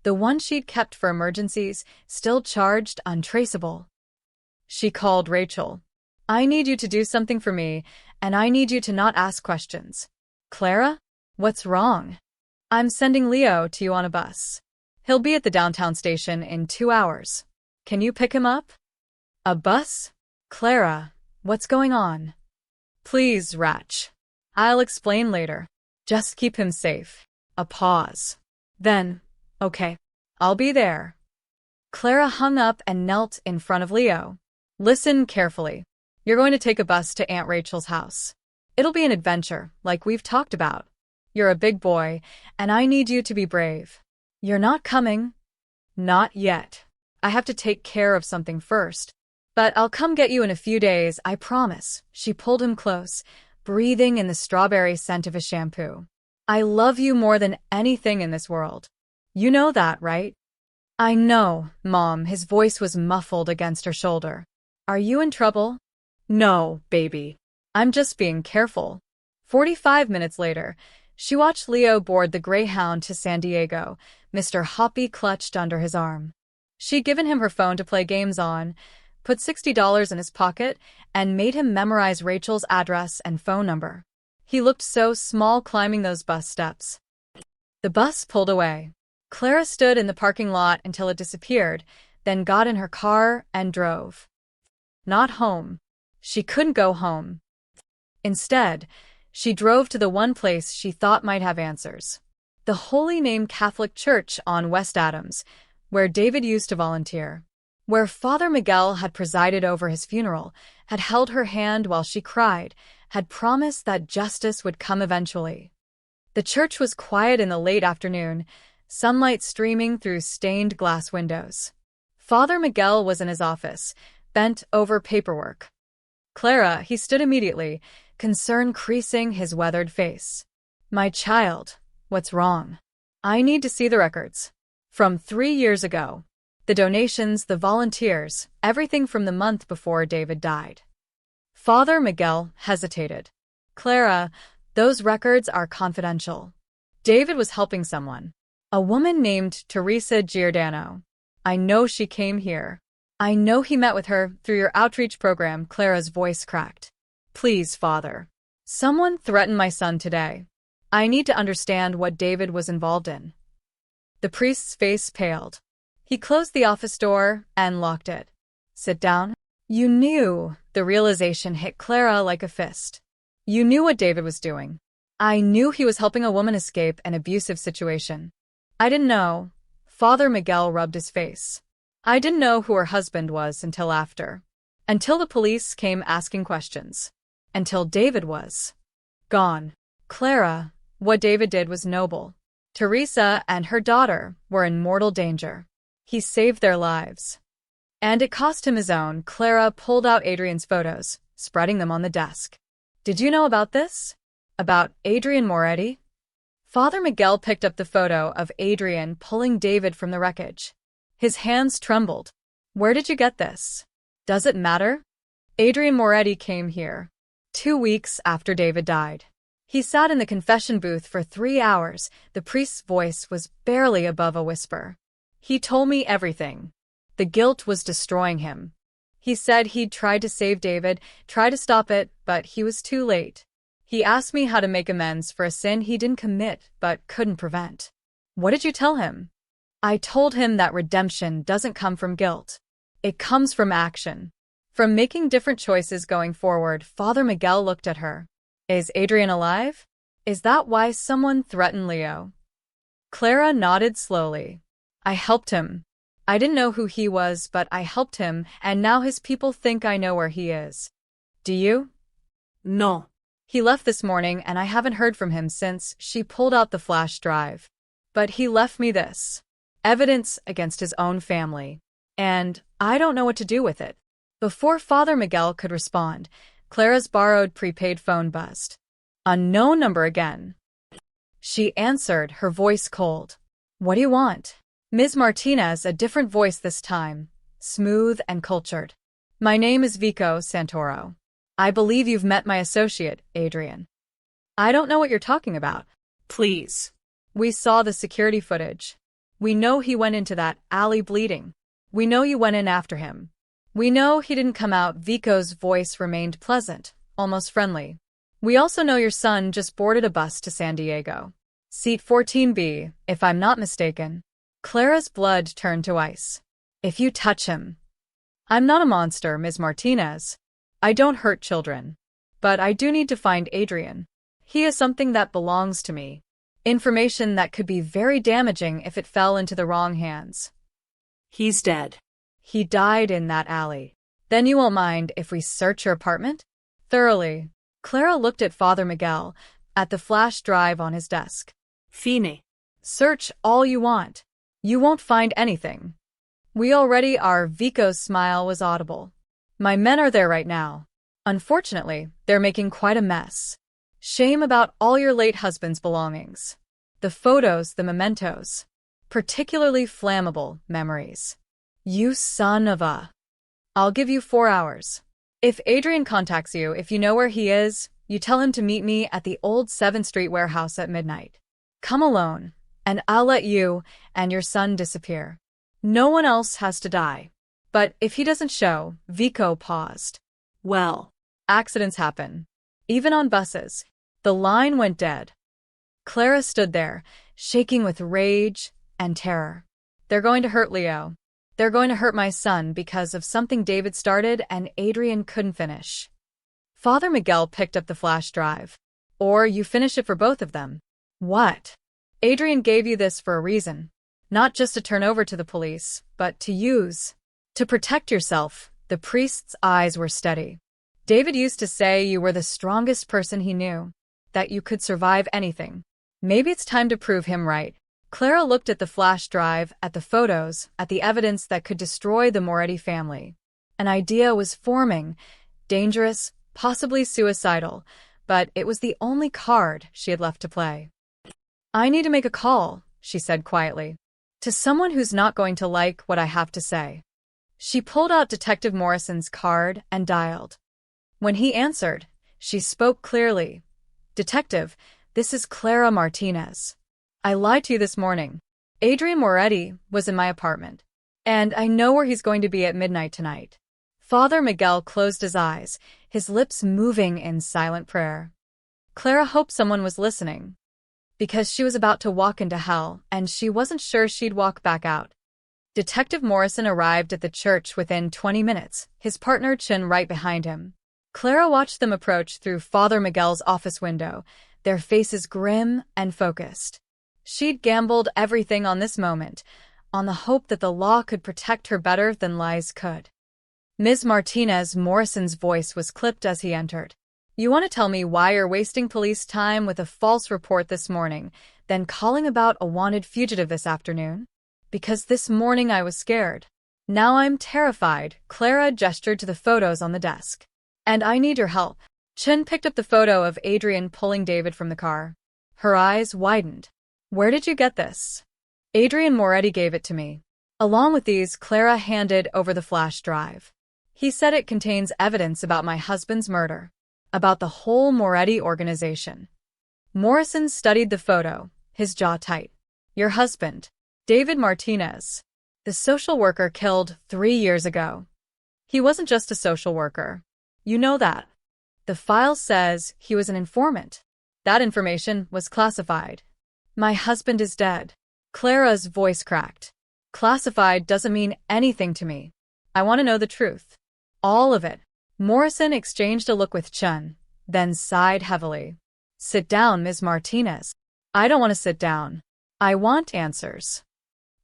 the one she'd kept for emergencies, still charged, untraceable. She called Rachel. I need you to do something for me, and I need you to not ask questions. Clara? What's wrong? I'm sending Leo to you on a bus. He'll be at the downtown station in 2 hours. Can you pick him up? A bus? Clara, what's going on? Please, Rach. I'll explain later. Just keep him safe. A pause. Then, okay, I'll be there. Clara hung up and knelt in front of Leo. Listen carefully. You're going to take a bus to Aunt Rachel's house. It'll be an adventure, like we've talked about. You're a big boy, and I need you to be brave. You're not coming? Not yet. I have to take care of something first. But I'll come get you in a few days, I promise. She pulled him close, breathing in the strawberry scent of his shampoo. I love you more than anything in this world. You know that, right? I know, Mom. His voice was muffled against her shoulder. Are you in trouble? No, baby. I'm just being careful. 45 minutes later, she watched Leo board the Greyhound to San Diego, Mr. Hoppy clutched under his arm. She'd given him her phone to play games on, put $60 in his pocket, and made him memorize Rachel's address and phone number. He looked so small climbing those bus steps. The bus pulled away. Clara stood in the parking lot until it disappeared, then got in her car and drove. Not home. She couldn't go home. Instead, she drove to the one place she thought might have answers. The Holy Name Catholic Church on West Adams, where David used to volunteer. Where Father Miguel had presided over his funeral, had held her hand while she cried, had promised that justice would come eventually. The church was quiet in the late afternoon, sunlight streaming through stained glass windows. Father Miguel was in his office, bent over paperwork. Clara, he stood immediately, concern creasing his weathered face. My child, what's wrong? I need to see the records. From 3 years ago. The donations, the volunteers, everything from the month before David died. Father Miguel hesitated. Clara, those records are confidential. David was helping someone. A woman named Teresa Giordano. I know she came here. I know he met with her through your outreach program. Clara's voice cracked. Please, Father. Someone threatened my son today. I need to understand what David was involved in. The priest's face paled. He closed the office door and locked it. Sit down. You knew. The realization hit Clara like a fist. You knew what David was doing. I knew he was helping a woman escape an abusive situation. I didn't know. Father Miguel rubbed his face. I didn't know who her husband was until after. Until the police came asking questions. Until David was gone. Clara, what David did was noble. Teresa and her daughter were in mortal danger. He saved their lives. And it cost him his own. Clara pulled out Adrian's photos, spreading them on the desk. Did you know about this? About Adrian Moretti? Father Miguel picked up the photo of Adrian pulling David from the wreckage. His hands trembled. Where did you get this? Does it matter? Adrian Moretti came here 2 weeks after David died. He sat in the confession booth for 3 hours. The priest's voice was barely above a whisper. He told me everything. The guilt was destroying him. He said he'd tried to save David, tried to stop it, but he was too late. He asked me how to make amends for a sin he didn't commit but couldn't prevent. What did you tell him? I told him that redemption doesn't come from guilt. It comes from action. From making different choices going forward. Father Miguel looked at her. Is Adrian alive? Is that why someone threatened Leo? Clara nodded slowly. I helped him. I didn't know who he was, but I helped him, and now his people think I know where he is. Do you? No. He left this morning, and I haven't heard from him since. She pulled out the flash drive. But he left me this. Evidence against his own family. And I don't know what to do with it. Before Father Miguel could respond, Clara's borrowed prepaid phone buzzed. Unknown number again. She answered, her voice cold. What do you want? Ms. Martinez, a different voice this time, smooth and cultured. My name is Vico Santoro. I believe you've met my associate, Adrian. I don't know what you're talking about. Please. We saw the security footage. We know he went into that alley bleeding. We know you went in after him. We know he didn't come out. Vico's voice remained pleasant, almost friendly. We also know your son just boarded a bus to San Diego. Seat 14B, if I'm not mistaken. Clara's blood turned to ice. If you touch him. I'm not a monster, Ms. Martinez. I don't hurt children. But I do need to find Adrian. He is something that belongs to me. Information that could be very damaging if it fell into the wrong hands. He's dead. He died in that alley. Then you won't mind if we search your apartment? Thoroughly. Clara looked at Father Miguel, at the flash drive on his desk. Fine. Search all you want. You won't find anything. We already are. Vico's smile was audible. My men are there right now. Unfortunately, they're making quite a mess. Shame about all your late husband's belongings. The photos, the mementos. Particularly flammable memories. You son of a... I'll give you 4 hours. If Adrian contacts you, if you know where he is, you tell him to meet me at the old 7th Street warehouse at midnight. Come alone, and I'll let you and your son disappear. No one else has to die. But if he doesn't show, Vico paused. Well, accidents happen. Even on buses. The line went dead. Clara stood there, shaking with rage and terror. They're going to hurt Leo. They're going to hurt my son because of something David started and Adrian couldn't finish. Father Miguel picked up the flash drive. Or you finish it for both of them. What? Adrian gave you this for a reason. Not just to turn over to the police, but to use. To protect yourself. The priest's eyes were steady. David used to say you were the strongest person he knew. That you could survive anything. Maybe it's time to prove him right. Clara looked at the flash drive, at the photos, at the evidence that could destroy the Moretti family. An idea was forming. Dangerous, possibly suicidal, but it was the only card she had left to play. I need to make a call, she said quietly. To someone who's not going to like what I have to say. She pulled out Detective Morrison's card and dialed. When he answered, she spoke clearly. Detective, this is Clara Martinez. I lied to you this morning. Adrian Moretti was in my apartment. And I know where he's going to be at midnight tonight. Father Miguel closed his eyes, his lips moving in silent prayer. Clara hoped someone was listening. Because she was about to walk into hell, and she wasn't sure she'd walk back out. Detective Morrison arrived at the church within 20 minutes, his partner Chin right behind him. Clara watched them approach through Father Miguel's office window, their faces grim and focused. She'd gambled everything on this moment, on the hope that the law could protect her better than lies could. Ms. Martinez, Morrison's voice was clipped as he entered. You want to tell me why you're wasting police time with a false report this morning, then calling about a wanted fugitive this afternoon? Because this morning I was scared. Now I'm terrified. Clara gestured to the photos on the desk. And I need your help. Chin picked up the photo of Adrian pulling David from the car. Her eyes widened. Where did you get this? Adrian Moretti gave it to me. Along with these, Clara handed over the flash drive. He said it contains evidence about my husband's murder. About the whole Moretti organization. Morrison studied the photo, his jaw tight. Your husband, David Martinez. The social worker killed 3 years ago. He wasn't just a social worker. You know that. The file says he was an informant. That information was classified. My husband is dead. Clara's voice cracked. Classified doesn't mean anything to me. I want to know the truth. All of it. Morrison exchanged a look with Chun, then sighed heavily. Sit down, Ms. Martinez. I don't want to sit down. I want answers.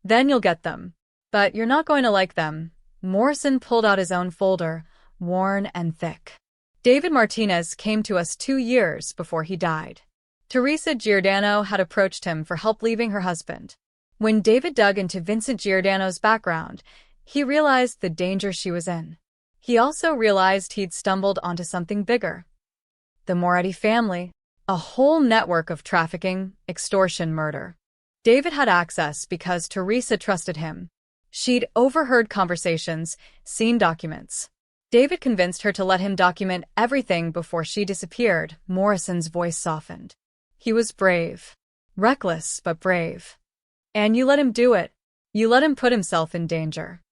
Then you'll get them. But you're not going to like them. Morrison pulled out his own folder, worn and thick. David Martinez came to us 2 years before he died. Teresa Giordano had approached him for help leaving her husband. When David dug into Vincent Giordano's background, he realized the danger she was in. He also realized he'd stumbled onto something bigger. The Moretti family. A whole network of trafficking, extortion, murder. David had access because Teresa trusted him. She'd overheard conversations, seen documents. David convinced her to let him document everything before she disappeared. Morrison's voice softened. He was brave. Reckless, but brave. And you let him do it. You let him put himself in danger.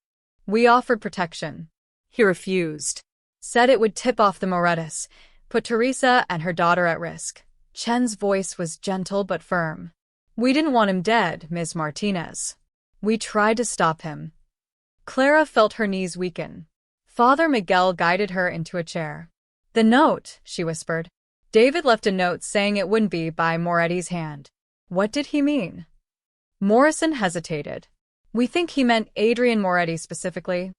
We offered protection. He refused. Said it would tip off the Morettas, put Teresa and her daughter at risk. Chen's voice was gentle but firm. We didn't want him dead, Ms. Martinez. We tried to stop him. Clara felt her knees weaken. Father Miguel guided her into a chair. The note, she whispered. David left a note saying it wouldn't be by Moretti's hand. What did he mean? Morrison hesitated. We think he meant Adrian Moretti specifically.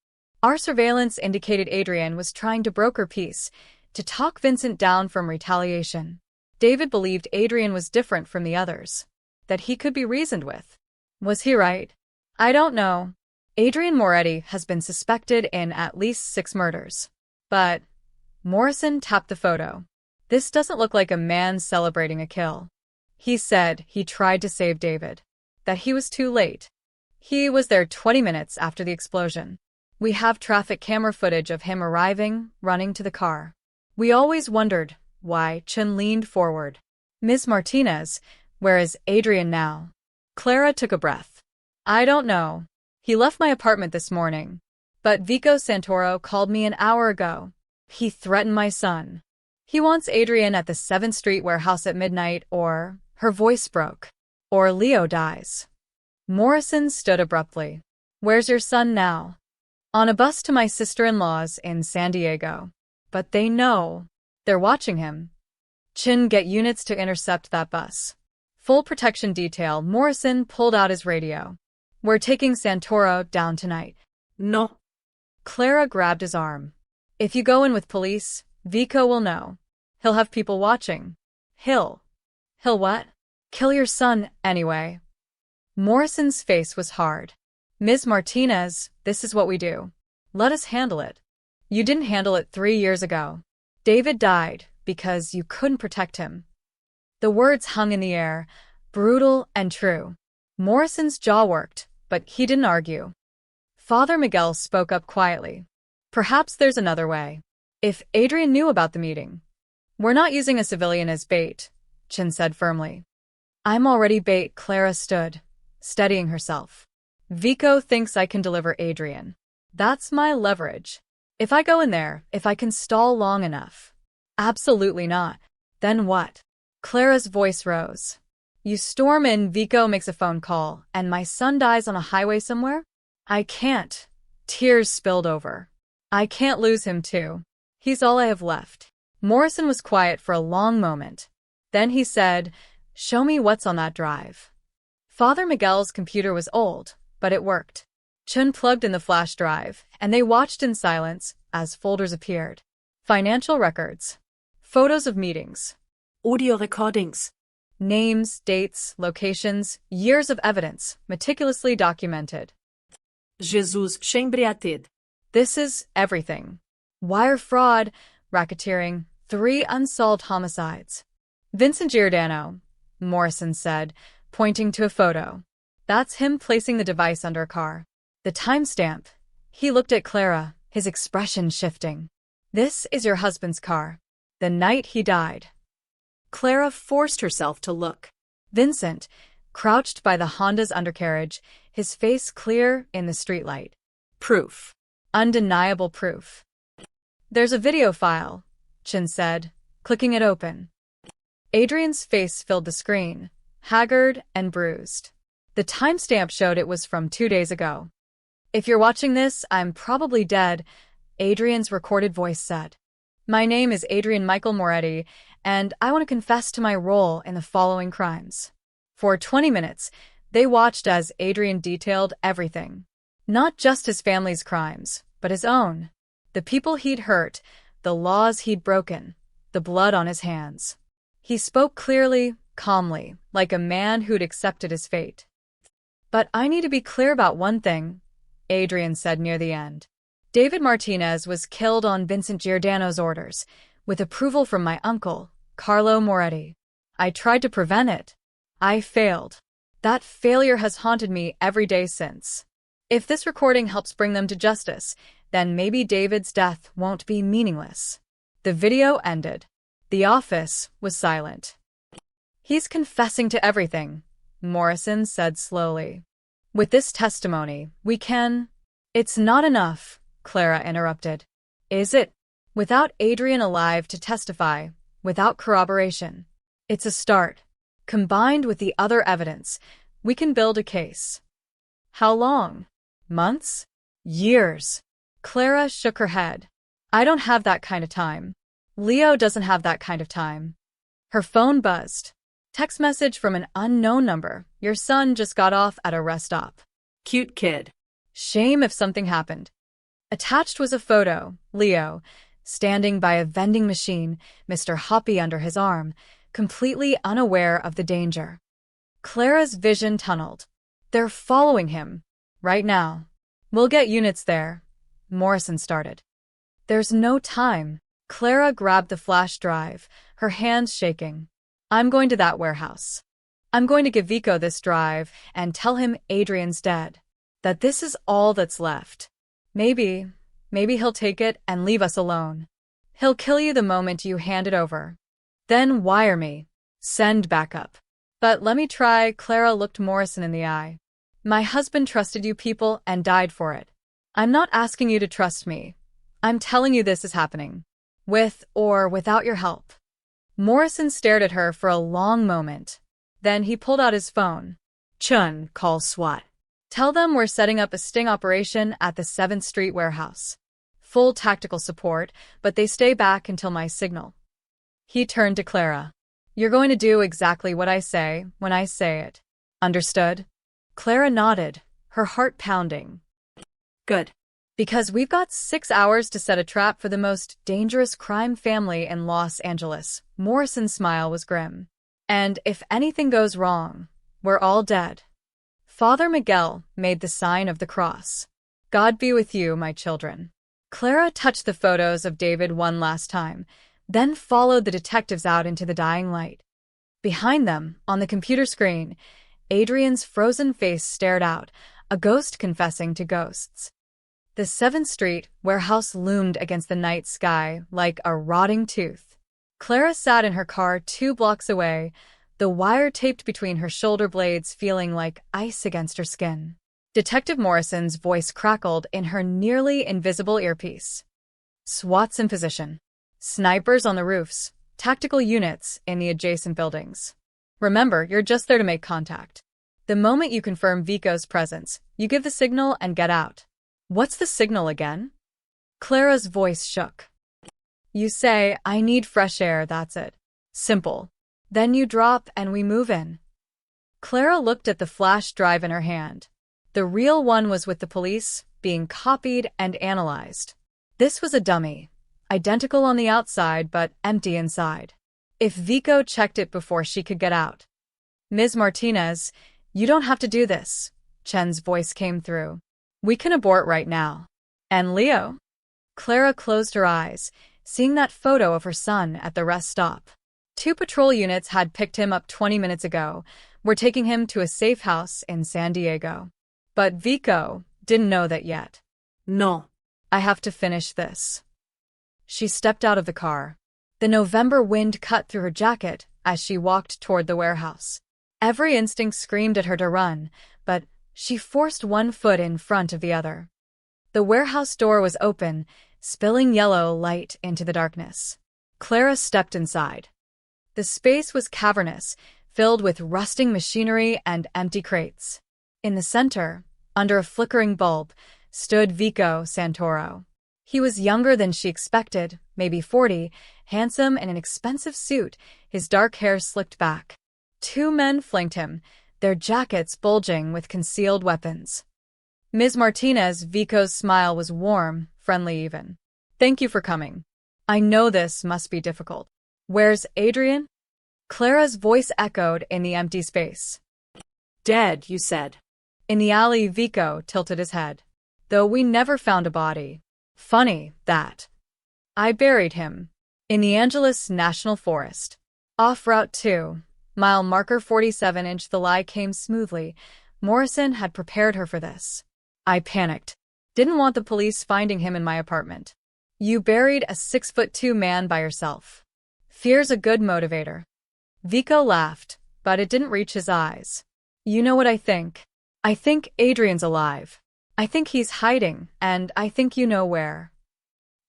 Our surveillance indicated Adrian was trying to broker peace, to talk Vincent down from retaliation. David believed Adrian was different from the others, that he could be reasoned with. Was he right? I don't know. Adrian Moretti has been suspected in at least 6 murders. But Morrison tapped the photo. This doesn't look like a man celebrating a kill. He said he tried to save David. That he was too late. He was there 20 minutes after the explosion. We have traffic camera footage of him arriving, running to the car. We always wondered why. Chen leaned forward. Ms. Martinez, where is Adrian now? Clara took a breath. I don't know. He left my apartment this morning. But Vico Santoro called me an hour ago. He threatened my son. He wants Adrian at the 7th Street warehouse at midnight, or, her voice broke, or Leo dies. Morrison stood abruptly. Where's your son now? On a bus to my sister-in-law's in San Diego. But they know. They're watching him. Chin, get units to intercept that bus. Full protection detail. Morrison pulled out his radio. We're taking Santoro down tonight. No. Clara grabbed his arm. If you go in with police, Vico will know. He'll have people watching. He'll what? Kill your son, anyway. Morrison's face was hard. Ms. Martinez, this is what we do. Let us handle it. You didn't handle it 3 years ago. David died because you couldn't protect him. The words hung in the air, brutal and true. Morrison's jaw worked, but he didn't argue. Father Miguel spoke up quietly. Perhaps there's another way. If Adrian knew about the meeting. We're not using a civilian as bait, Chin said firmly. I'm already bait. Clara stood, steadying herself. Vico thinks I can deliver Adrian. That's my leverage. If I go in there, if I can stall long enough. Absolutely not. Then what? Clara's voice rose. You storm in, Vico makes a phone call, and my son dies on a highway somewhere? I can't. Tears spilled over. I can't lose him too. He's all I have left. Morrison was quiet for a long moment. Then he said, show me what's on that drive. Father Miguel's computer was old, but it worked. Chun plugged in the flash drive, and they watched in silence as folders appeared. Financial records. Photos of meetings. Audio recordings. Names, dates, locations, years of evidence, meticulously documented. Jesus Chembriated. This is everything. Wire fraud, racketeering, 3 unsolved homicides. Vincent Giordano, Morrison said, pointing to a photo. That's him placing the device under a car. The timestamp. He looked at Clara, his expression shifting. This is your husband's car. The night he died. Clara forced herself to look. Vincent, crouched by the Honda's undercarriage, his face clear in the streetlight. Proof. Undeniable proof. There's a video file, Chin said, clicking it open. Adrian's face filled the screen, haggard and bruised. The timestamp showed it was from 2 days ago. If you're watching this, I'm probably dead, Adrian's recorded voice said. My name is Adrian Michael Moretti, and I want to confess to my role in the following crimes. For 20 minutes, they watched as Adrian detailed everything. Not just his family's crimes, but his own. The people he'd hurt, the laws he'd broken, the blood on his hands. He spoke clearly, calmly, like a man who'd accepted his fate. But I need to be clear about one thing, Adrian said near the end. David Martinez was killed on Vincent Giordano's orders, with approval from my uncle, Carlo Moretti. I tried to prevent it. I failed. That failure has haunted me every day since. If this recording helps bring them to justice, then maybe David's death won't be meaningless. The video ended. The office was silent. He's confessing to everything, Morrison said slowly. With this testimony, we can… It's not enough, Clara interrupted. Is it? Without Adrian alive to testify, without corroboration. It's a start. Combined with the other evidence, we can build a case. How long? Months? Years? Clara shook her head. I don't have that kind of time. Leo doesn't have that kind of time. Her phone buzzed. Text message from an unknown number. Your son just got off at a rest stop. Cute kid. Shame if something happened. Attached was a photo, Leo, standing by a vending machine, Mr. Hoppy under his arm, completely unaware of the danger. Clara's vision tunneled. They're following him. Right now. We'll get units there. Morrison started. There's no time. Clara grabbed the flash drive, her hands shaking. I'm going to that warehouse. I'm going to give Vico this drive and tell him Adrian's dead. That this is all that's left. Maybe he'll take it and leave us alone. He'll kill you the moment you hand it over. Then wire me. Send backup. But let me try. Clara looked Morrison in the eye. My husband trusted you people and died for it. I'm not asking you to trust me. I'm telling you this is happening. With or without your help. Morrison stared at her for a long moment. Then he pulled out his phone. Chun, call SWAT. Tell them we're setting up a sting operation at the 7th Street warehouse. Full tactical support, but they stay back until my signal. He turned to Clara. You're going to do exactly what I say when I say it. Understood? Clara nodded, her heart pounding. Good. Because we've got 6 hours to set a trap for the most dangerous crime family in Los Angeles. Morrison's smile was grim. And if anything goes wrong, we're all dead. Father Miguel made the sign of the cross. God be with you, my children. Clara touched the photos of David one last time, then followed the detectives out into the dying light. Behind them, on the computer screen, Adrian's frozen face stared out, a ghost confessing to ghosts. The 7th Street warehouse loomed against the night sky like a rotting tooth. Clara sat in her car 2 blocks away, the wire taped between her shoulder blades feeling like ice against her skin. Detective Morrison's voice crackled in her nearly invisible earpiece. SWAT's in position. Snipers on the roofs, tactical units in the adjacent buildings. Remember, you're just there to make contact. The moment you confirm Vico's presence, you give the signal and get out. What's the signal again? Clara's voice shook. You say, I need fresh air, that's it. Simple. Then you drop and we move in. Clara looked at the flash drive in her hand. The real one was with the police, being copied and analyzed. This was a dummy. Identical on the outside, but empty inside. If Vico checked it before she could get out. Ms. Martinez, you don't have to do this. Chen's voice came through. We can abort right now. And Leo? Clara closed her eyes, seeing that photo of her son at the rest stop. 2 patrol units had picked him up 20 minutes ago, were taking him to a safe house in San Diego. But Vico didn't know that yet. No. I have to finish this. She stepped out of the car. The November wind cut through her jacket as she walked toward the warehouse. Every instinct screamed at her to run, but she forced one foot in front of the other. The warehouse door was open, spilling yellow light into the darkness. Clara stepped inside. The space was cavernous, filled with rusting machinery and empty crates. In the center, under a flickering bulb, stood Vico Santoro. He was younger than she expected, maybe 40, handsome in an expensive suit, his dark hair slicked back. 2 men flanked him, their jackets bulging with concealed weapons. Ms. Martinez, Vico's smile was warm, friendly even. Thank you for coming. I know this must be difficult. Where's Adrian? Clara's voice echoed in the empty space. Dead, you said. In the alley, Vico tilted his head. Though we never found a body. Funny, that. I buried him. In the Angeles National Forest. Off Route 2. Mile marker 47". The lie came smoothly. Morrison had prepared her for this. I panicked. Didn't want the police finding him in my apartment. You buried a 6'2" man by yourself. Fear's a good motivator. Vico laughed, but it didn't reach his eyes. You know what I think? I think Adrian's alive. I think he's hiding, and I think you know where.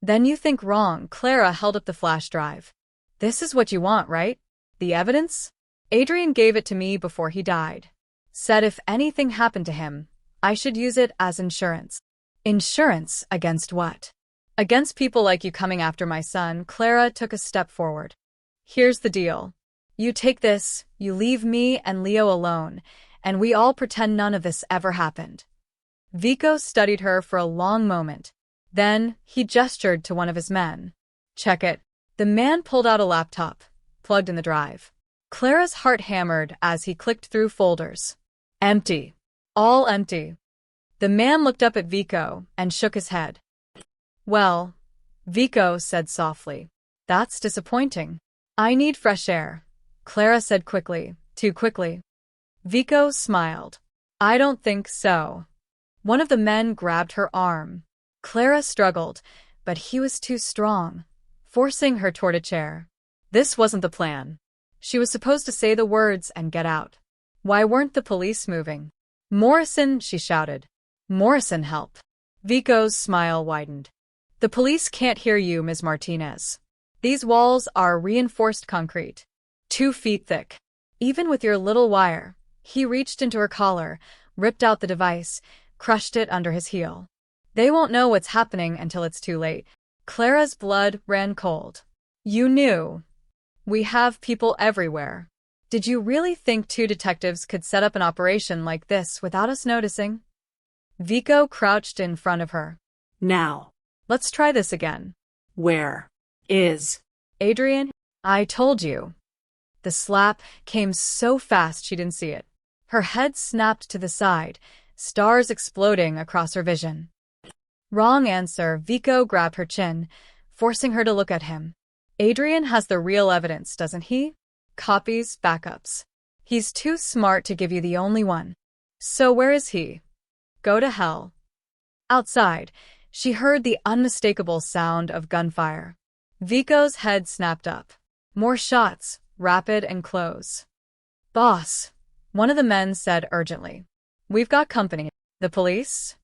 Then you think wrong. Clara held up the flash drive. This is what you want, right? The evidence? Adrian gave it to me before he died. Said if anything happened to him, I should use it as insurance. Insurance against what? Against people like you coming after my son. Clara took a step forward. Here's the deal. You take this, you leave me and Leo alone, and we all pretend none of this ever happened. Vico studied her for a long moment. Then, he gestured to one of his men. Check it. The man pulled out a laptop, plugged in the drive. Clara's heart hammered as he clicked through folders. Empty. All empty. The man looked up at Vico and shook his head. Well, Vico said softly. That's disappointing. I need fresh air, Clara said quickly, too quickly. Vico smiled. I don't think so. One of the men grabbed her arm. Clara struggled, but he was too strong, forcing her toward a chair. This wasn't the plan. She was supposed to say the words and get out. Why weren't the police moving? Morrison, she shouted. Morrison, help. Vico's smile widened. The police can't hear you, Ms. Martinez. These walls are reinforced concrete, 2 feet thick. Even with your little wire. He reached into her collar, ripped out the device, crushed it under his heel. They won't know what's happening until it's too late. Clara's blood ran cold. You knew. We have people everywhere. Did you really think 2 detectives could set up an operation like this without us noticing? Vico crouched in front of her. Now. Let's try this again. Where is Adrian? I told you. The slap came so fast she didn't see it. Her head snapped to the side, stars exploding across her vision. Wrong answer. Vico grabbed her chin, forcing her to look at him. Adrian has the real evidence, doesn't he? Copies, backups. He's too smart to give you the only one. So where is he? Go to hell. Outside, she heard the unmistakable sound of gunfire. Vico's head snapped up. More shots, rapid and close. Boss, one of the men said urgently. We've got company. The police?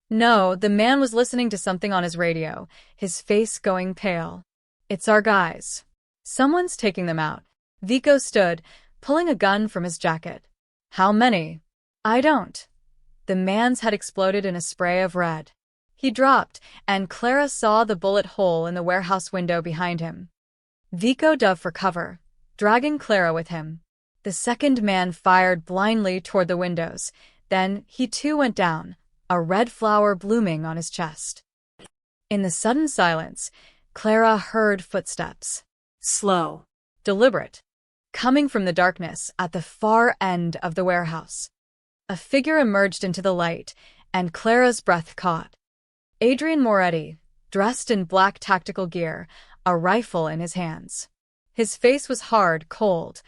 No, the man was listening to something on his radio, his face going pale. It's our guys. Someone's taking them out. Vico stood, pulling a gun from his jacket. How many? I don't. The man's head exploded in a spray of red. He dropped, and Clara saw the bullet hole in the warehouse window behind him. Vico dove for cover, dragging Clara with him. The second man fired blindly toward the windows. Then he too went down, a red flower blooming on his chest. In the sudden silence, Clara heard footsteps. slow, Deliberate. Coming from the darkness at the far end of the warehouse. A figure emerged into the light, and Clara's breath caught. Adrian Moretti, dressed in black tactical gear, a rifle in his hands. His face was hard, cold,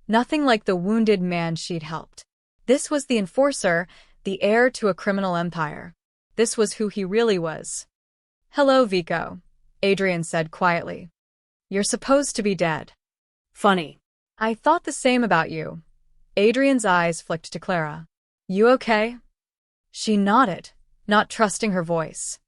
nothing like the wounded man she'd helped. This was the enforcer, the heir to a criminal empire. This was who he really was. Hello, Vico, Adrian said quietly. You're supposed to be dead. funny. I thought the same about you. Adrian's eyes flicked to Clara. You okay? She nodded, not trusting her voice.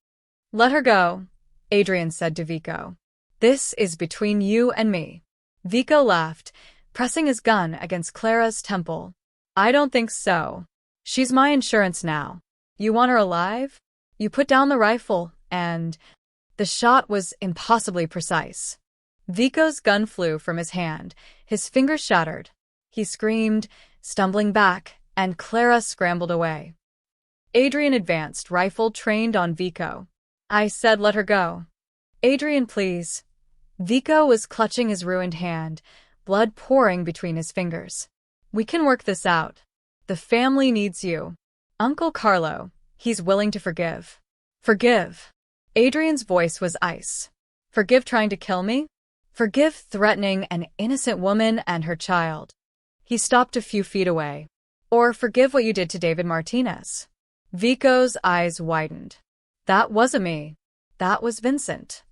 Let her go, Adrian said to Vico. This is between you and me. Vico laughed, pressing his gun against Clara's temple. I don't think so. She's my insurance now. You want her alive? You put down the rifle, and... The shot was impossibly precise. Vico's gun flew from his hand, his fingers shattered. He screamed, stumbling back, and Clara scrambled away. Adrian advanced, rifle trained on Vico. I said let her go. Adrian, please. Vico was clutching his ruined hand, blood pouring between his fingers. We can work this out. The family needs you. Uncle Carlo, he's willing to forgive. Forgive. Adrian's voice was ice. Forgive trying to kill me? Forgive threatening an innocent woman and her child. He stopped a few feet away. Or forgive what you did to David Martinez. Vico's eyes widened. That wasn't me. That was Vincent.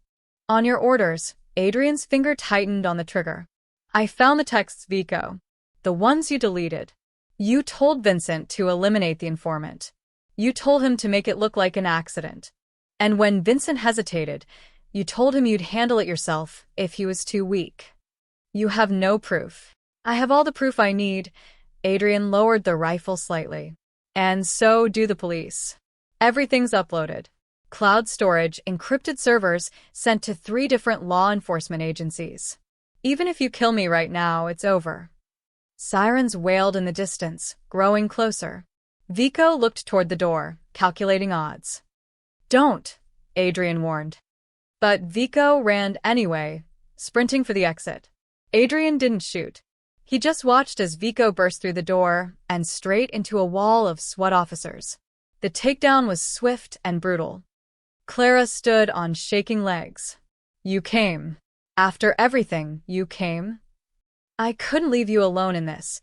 On your orders, Adrian's finger tightened on the trigger. I found the texts, Vico. The ones you deleted. You told Vincent to eliminate the informant. You told him to make it look like an accident. And when Vincent hesitated, you told him you'd handle it yourself if he was too weak. You have no proof. I have all the proof I need. Adrian lowered the rifle slightly. And so do the police. Everything's uploaded. Cloud storage, encrypted servers sent to 3 different law enforcement agencies. Even if you kill me right now, it's over. Sirens wailed in the distance, growing closer. Vico looked toward the door, calculating odds. Don't, Adrian warned. But Vico ran anyway, sprinting for the exit. Adrian didn't shoot. He just watched as Vico burst through the door and straight into a wall of SWAT officers. The takedown was swift and brutal. Clara stood on shaking legs. You came. After everything, you came? I couldn't leave you alone in this.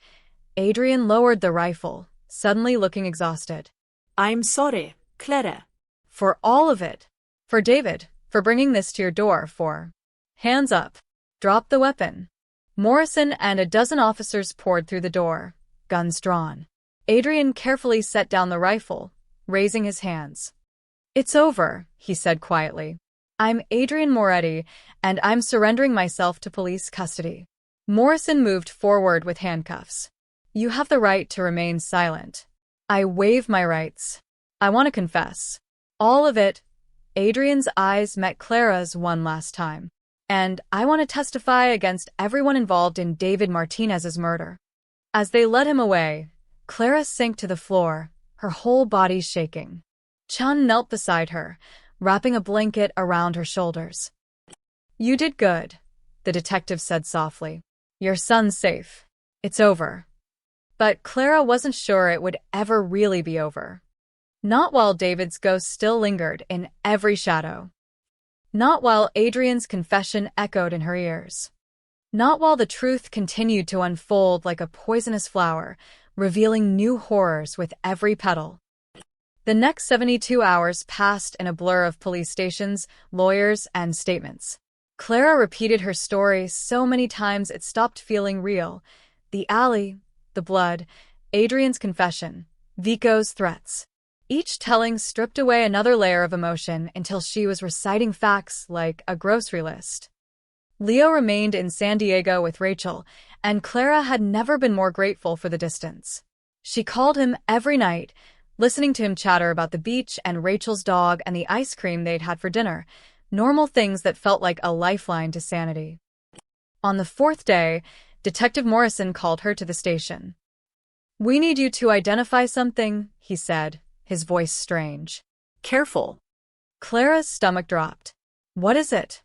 Adrian lowered the rifle, suddenly looking exhausted. I'm sorry, Clara. For all of it. For David, for bringing this to your door, for... Hands up. Drop the weapon. Morrison and a dozen officers poured through the door, guns drawn. Adrian carefully set down the rifle, raising his hands. It's over, he said quietly. I'm Adrian Moretti, and I'm surrendering myself to police custody. Morrison moved forward with handcuffs. You have the right to remain silent. I waive my rights. I want to confess. All of it. Adrian's eyes met Clara's one last time. And I want to testify against everyone involved in David Martinez's murder. As they led him away, Clara sank to the floor, her whole body shaking. Chun knelt beside her, wrapping a blanket around her shoulders. You did good, the detective said softly. Your son's safe. It's over. But Clara wasn't sure it would ever really be over. Not while David's ghost still lingered in every shadow. Not while Adrian's confession echoed in her ears. Not while the truth continued to unfold like a poisonous flower, revealing new horrors with every petal. The next 72 hours passed in a blur of police stations, lawyers, and statements. Clara repeated her story so many times it stopped feeling real. The alley, the blood, Adrian's confession, Vico's threats. Each telling stripped away another layer of emotion until she was reciting facts like a grocery list. Leo remained in San Diego with Rachel, and Clara had never been more grateful for the distance. She called him every night, listening to him chatter about the beach and Rachel's dog and the ice cream they'd had for dinner, normal things that felt like a lifeline to sanity. On the 4th day, Detective Morrison called her to the station. We need you to identify something, he said, his voice strange. Careful. Clara's stomach dropped. What is it?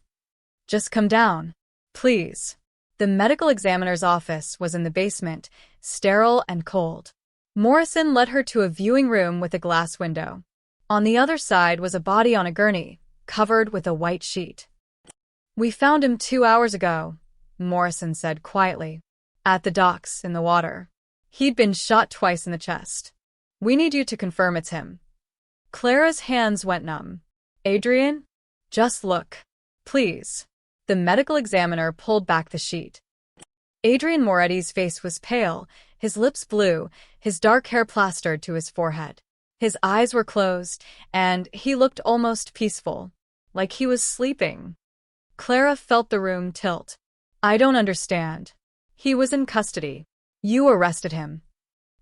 Just come down, please. The medical examiner's office was in the basement, sterile and cold. Morrison led her to a viewing room with a glass window. On the other side was a body on a gurney, covered with a white sheet. We found him 2 hours ago, Morrison said quietly. At the docks, in the water. He'd been shot twice in the chest. We need you to confirm it's him. Clara's hands went numb. Adrian? Just look. Please. The medical examiner pulled back the sheet. Adrian Moretti's face was pale, his lips blue, his dark hair plastered to his forehead. His eyes were closed, and he looked almost peaceful, like he was sleeping. Clara felt the room tilt. I don't understand. He was in custody. You arrested him.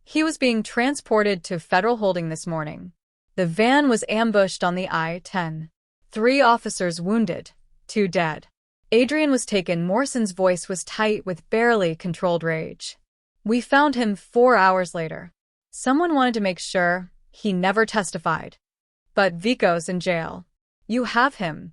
He was being transported to federal holding this morning. The van was ambushed on the I-10. 3 officers wounded, 2 dead. Adrian was taken. Morrison's voice was tight with barely controlled rage. We found him 4 hours later. Someone wanted to make sure he never testified. But Vico's in jail. You have him.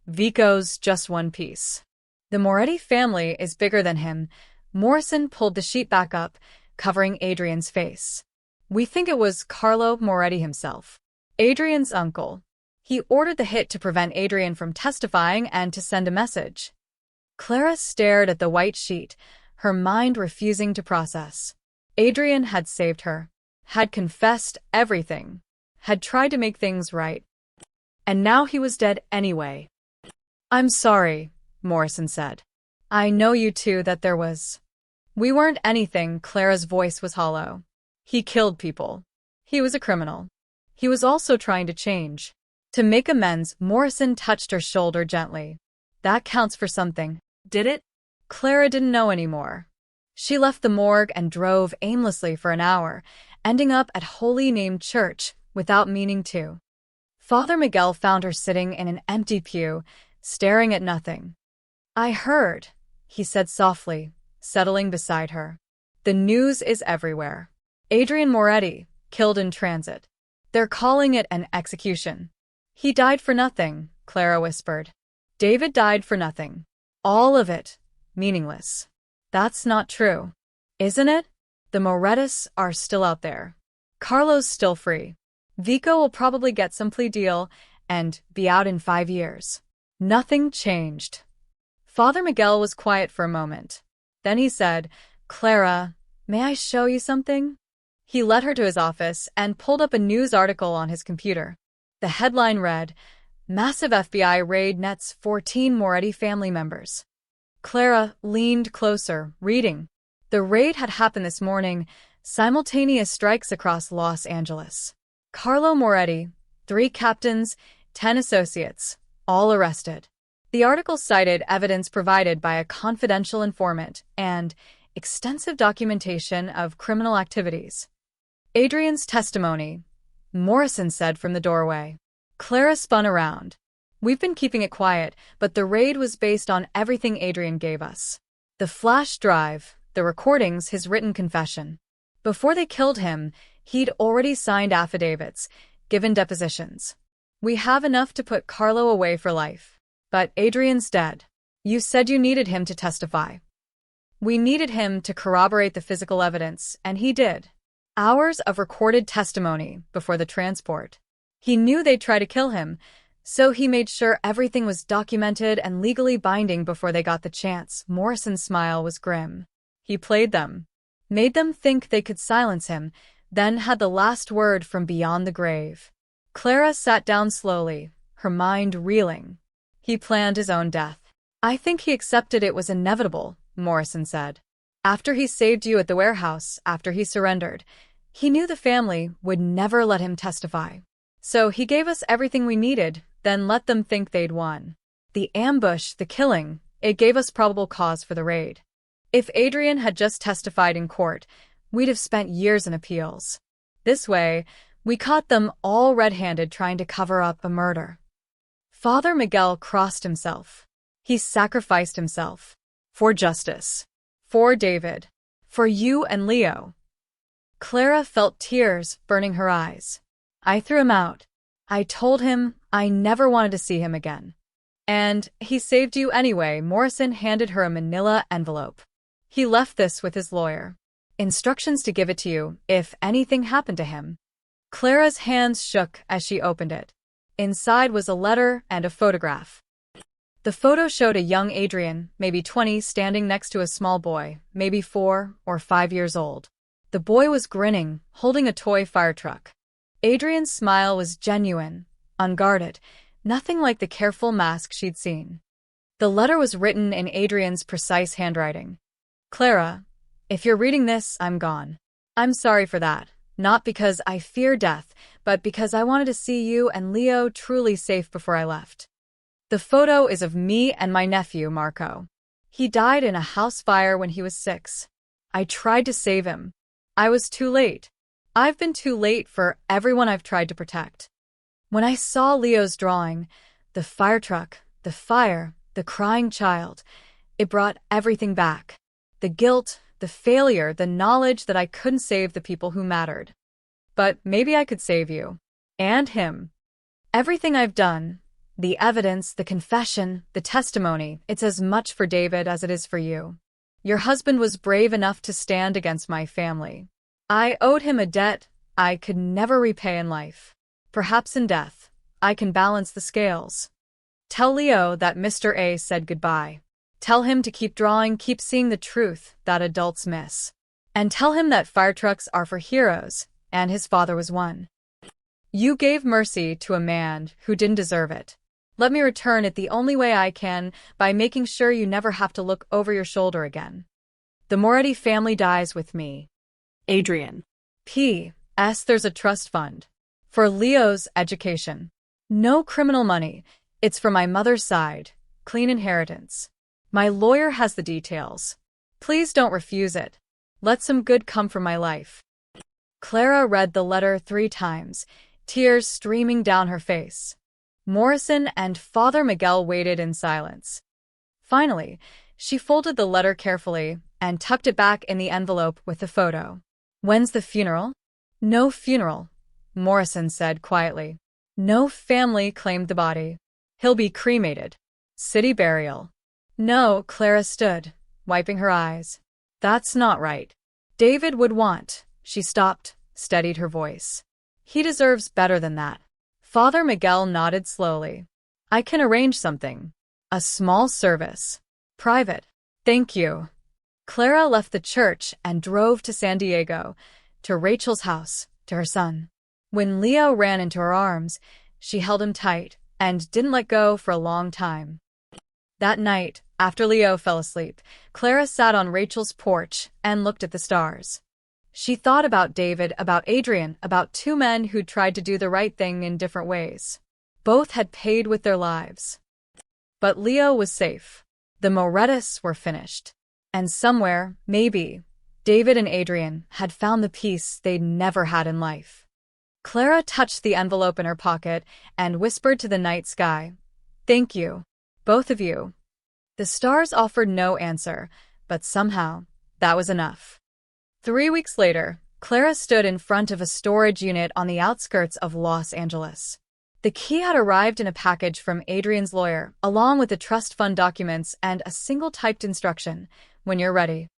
Vico's just one piece. The Moretti family is bigger than him. Morrison pulled the sheet back up, covering Adrian's face. We think it was Carlo Moretti himself, Adrian's uncle. He ordered the hit to prevent Adrian from testifying and to send a message. Clara stared at the white sheet, her mind refusing to process. Adrian had saved her, had confessed everything, had tried to make things right. And now he was dead anyway. "I'm sorry," Morrison said. "I know you two that there was." "We weren't anything," Clara's voice was hollow. "He killed people. He was a criminal. He was also trying to change." To make amends, Morrison touched her shoulder gently. "That counts for something." Did it? Clara didn't know anymore. She left the morgue and drove aimlessly for an hour, ending up at Holy Name Church without meaning to. Father Miguel found her sitting in an empty pew, staring at nothing. "I heard," he said softly, settling beside her. "The news is everywhere. Adrian Moretti, killed in transit. They're calling it an execution." "He died for nothing," Clara whispered. "David died for nothing. All of it. Meaningless." "That's not true. Isn't it? The Morettis are still out there. Carlo's still free. Vico will probably get some plea deal and be out in 5 years. Nothing changed." Father Miguel was quiet for a moment. Then he said, "Clara, may I show you something?" He led her to his office and pulled up a news article on his computer. The headline read, "Massive FBI raid nets 14 Moretti family members." Clara leaned closer, reading. The raid had happened this morning, simultaneous strikes across Los Angeles. Carlo Moretti, 3 captains, 10 associates, all arrested. The article cited evidence provided by a confidential informant and extensive documentation of criminal activities. "Adrian's testimony," Morrison said from the doorway. Clara spun around. "We've been keeping it quiet, but the raid was based on everything Adrian gave us. The flash drive, the recordings, his written confession. Before they killed him, he'd already signed affidavits, given depositions. We have enough to put Carlo away for life. But Adrian's dead. You said you needed him to testify. We needed him to corroborate the physical evidence, and he did. Hours of recorded testimony before the transport. He knew they'd try to kill him, so he made sure everything was documented and legally binding before they got the chance." Morrison's smile was grim. "He played them. Made them think they could silence him, then had the last word from beyond the grave." Clara sat down slowly, her mind reeling. "He planned his own death." "I think he accepted it was inevitable," Morrison said. "After he saved you at the warehouse, after he surrendered, he knew the family would never let him testify. So he gave us everything we needed, then let them think they'd won. The ambush, the killing, it gave us probable cause for the raid. If Adrian had just testified in court, we'd have spent years in appeals. This way, we caught them all red-handed trying to cover up a murder." Father Miguel crossed himself. He sacrificed himself. For justice. For David. For you and Leo. Clara felt tears burning her eyes. "I threw him out. I told him I never wanted to see him again. And he saved you anyway." Morrison handed her a manila envelope. "He left this with his lawyer. Instructions to give it to you if anything happened to him." Clara's hands shook as she opened it. Inside was a letter and a photograph. The photo showed a young Adrian, maybe 20, standing next to a small boy, maybe 4 or 5 years old. The boy was grinning, holding a toy fire truck. Adrian's smile was genuine, unguarded, nothing like the careful mask she'd seen. The letter was written in Adrian's precise handwriting. "Clara, if you're reading this, I'm gone. I'm sorry for that, not because I fear death, but because I wanted to see you and Leo truly safe before I left. The photo is of me and my nephew, Marco. He died in a house fire when he was 6. I tried to save him. I was too late. I've been too late for everyone I've tried to protect. When I saw Leo's drawing, the fire truck, the fire, the crying child, it brought everything back. The guilt, the failure, the knowledge that I couldn't save the people who mattered. But maybe I could save you. And him. Everything I've done, the evidence, the confession, the testimony, it's as much for David as it is for you. Your husband was brave enough to stand against my family. I owed him a debt I could never repay in life. Perhaps in death, I can balance the scales. Tell Leo that Mr. A said goodbye. Tell him to keep drawing, keep seeing the truth that adults miss. And tell him that fire trucks are for heroes, and his father was one. You gave mercy to a man who didn't deserve it. Let me return it the only way I can, by making sure you never have to look over your shoulder again. The Moretti family dies with me. Adrian. P.S. There's a trust fund for Leo's education. No criminal money. It's for my mother's side. Clean inheritance. My lawyer has the details. Please don't refuse it. Let some good come from my life. Clara read the letter 3 times, tears streaming down her face. Morrison and Father Miguel waited in silence. Finally, she folded the letter carefully and tucked it back in the envelope with the photo. When's the funeral? No funeral, Morrison said quietly. No family claimed the body. He'll be cremated. City burial. No, Clara stood, wiping her eyes. That's not right. David would want. She stopped, steadied her voice. He deserves better than that. Father Miguel nodded slowly. I can arrange something. A small service. Private. Thank you. Clara left the church and drove to San Diego, to Rachel's house, to her son. When Leo ran into her arms, she held him tight and didn't let go for a long time. That night, after Leo fell asleep, Clara sat on Rachel's porch and looked at the stars. She thought about David, about Adrian, about 2 men who'd tried to do the right thing in different ways. Both had paid with their lives. But Leo was safe. The Morettis were finished. And somewhere, maybe, David and Adrian had found the peace they'd never had in life. Clara touched the envelope in her pocket and whispered to the night sky, "Thank you, both of you." The stars offered no answer, but somehow, that was enough. 3 weeks later, Clara stood in front of a storage unit on the outskirts of Los Angeles. The key had arrived in a package from Adrian's lawyer, along with the trust fund documents and a single typed instruction, "When you're ready."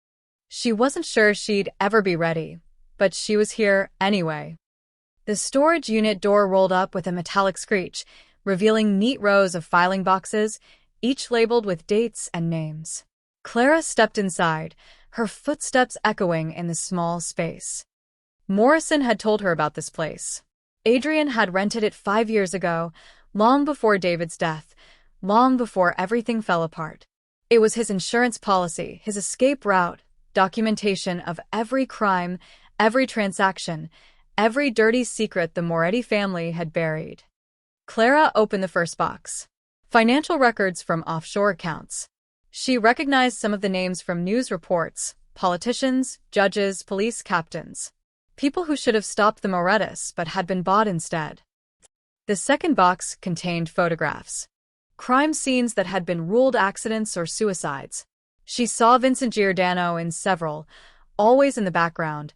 She wasn't sure she'd ever be ready, but she was here anyway. The storage unit door rolled up with a metallic screech, revealing neat rows of filing boxes, each labeled with dates and names. Clara stepped inside, her footsteps echoing in the small space. Morrison had told her about this place. Adrian had rented it 5 years ago, long before David's death, long before everything fell apart. It was his insurance policy, his escape route, documentation of every crime, every transaction, every dirty secret the Moretti family had buried. Clara opened the first box. Financial records from offshore accounts. She recognized some of the names from news reports, politicians, judges, police captains. People who should have stopped the Morettis but had been bought instead. The second box contained photographs. Crime scenes that had been ruled accidents or suicides. She saw Vincent Giordano in several, always in the background,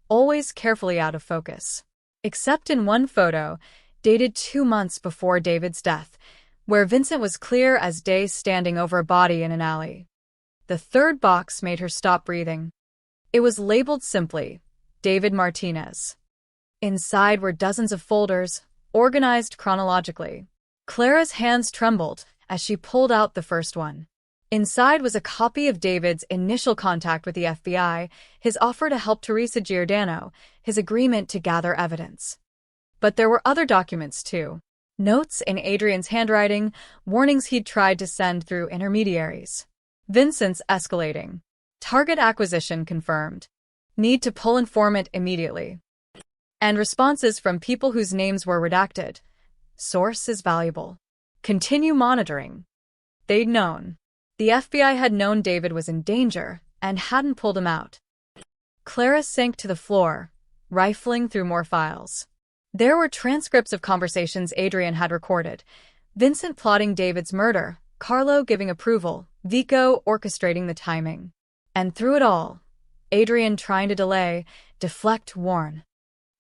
always carefully out of focus. Except in one photo, dated 2 months before David's death, where Vincent was clear as day standing over a body in an alley. The third box made her stop breathing. It was labeled simply, David Martinez. Inside were dozens of folders, organized chronologically. Clara's hands trembled as she pulled out the first one. Inside was a copy of David's initial contact with the FBI, his offer to help Teresa Giordano, his agreement to gather evidence. But there were other documents too. Notes in Adrian's handwriting, warnings he'd tried to send through intermediaries. Vincent's escalating. Target acquisition confirmed. Need to pull informant immediately. And responses from people whose names were redacted. Source is valuable. Continue monitoring. They'd known. The FBI had known David was in danger and hadn't pulled him out. Clara sank to the floor, rifling through more files. There were transcripts of conversations Adrian had recorded. Vincent plotting David's murder, Carlo giving approval, Vico orchestrating the timing. And through it all, Adrian trying to delay, deflect, warn.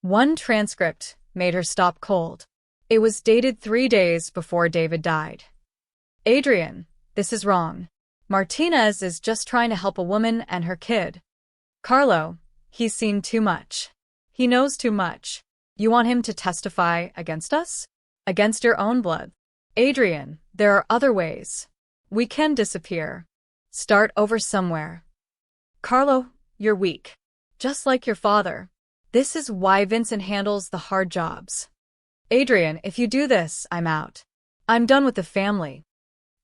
One transcript made her stop cold. It was dated 3 days before David died. Adrian, this is wrong. Martinez is just trying to help a woman and her kid. Carlo, he's seen too much. He knows too much. You want him to testify against us? Against your own blood? Adrian, there are other ways. We can disappear. Start over somewhere. Carlo, you're weak. Just like your father. This is why Vincent handles the hard jobs. Adrian, if you do this, I'm out. I'm done with the family.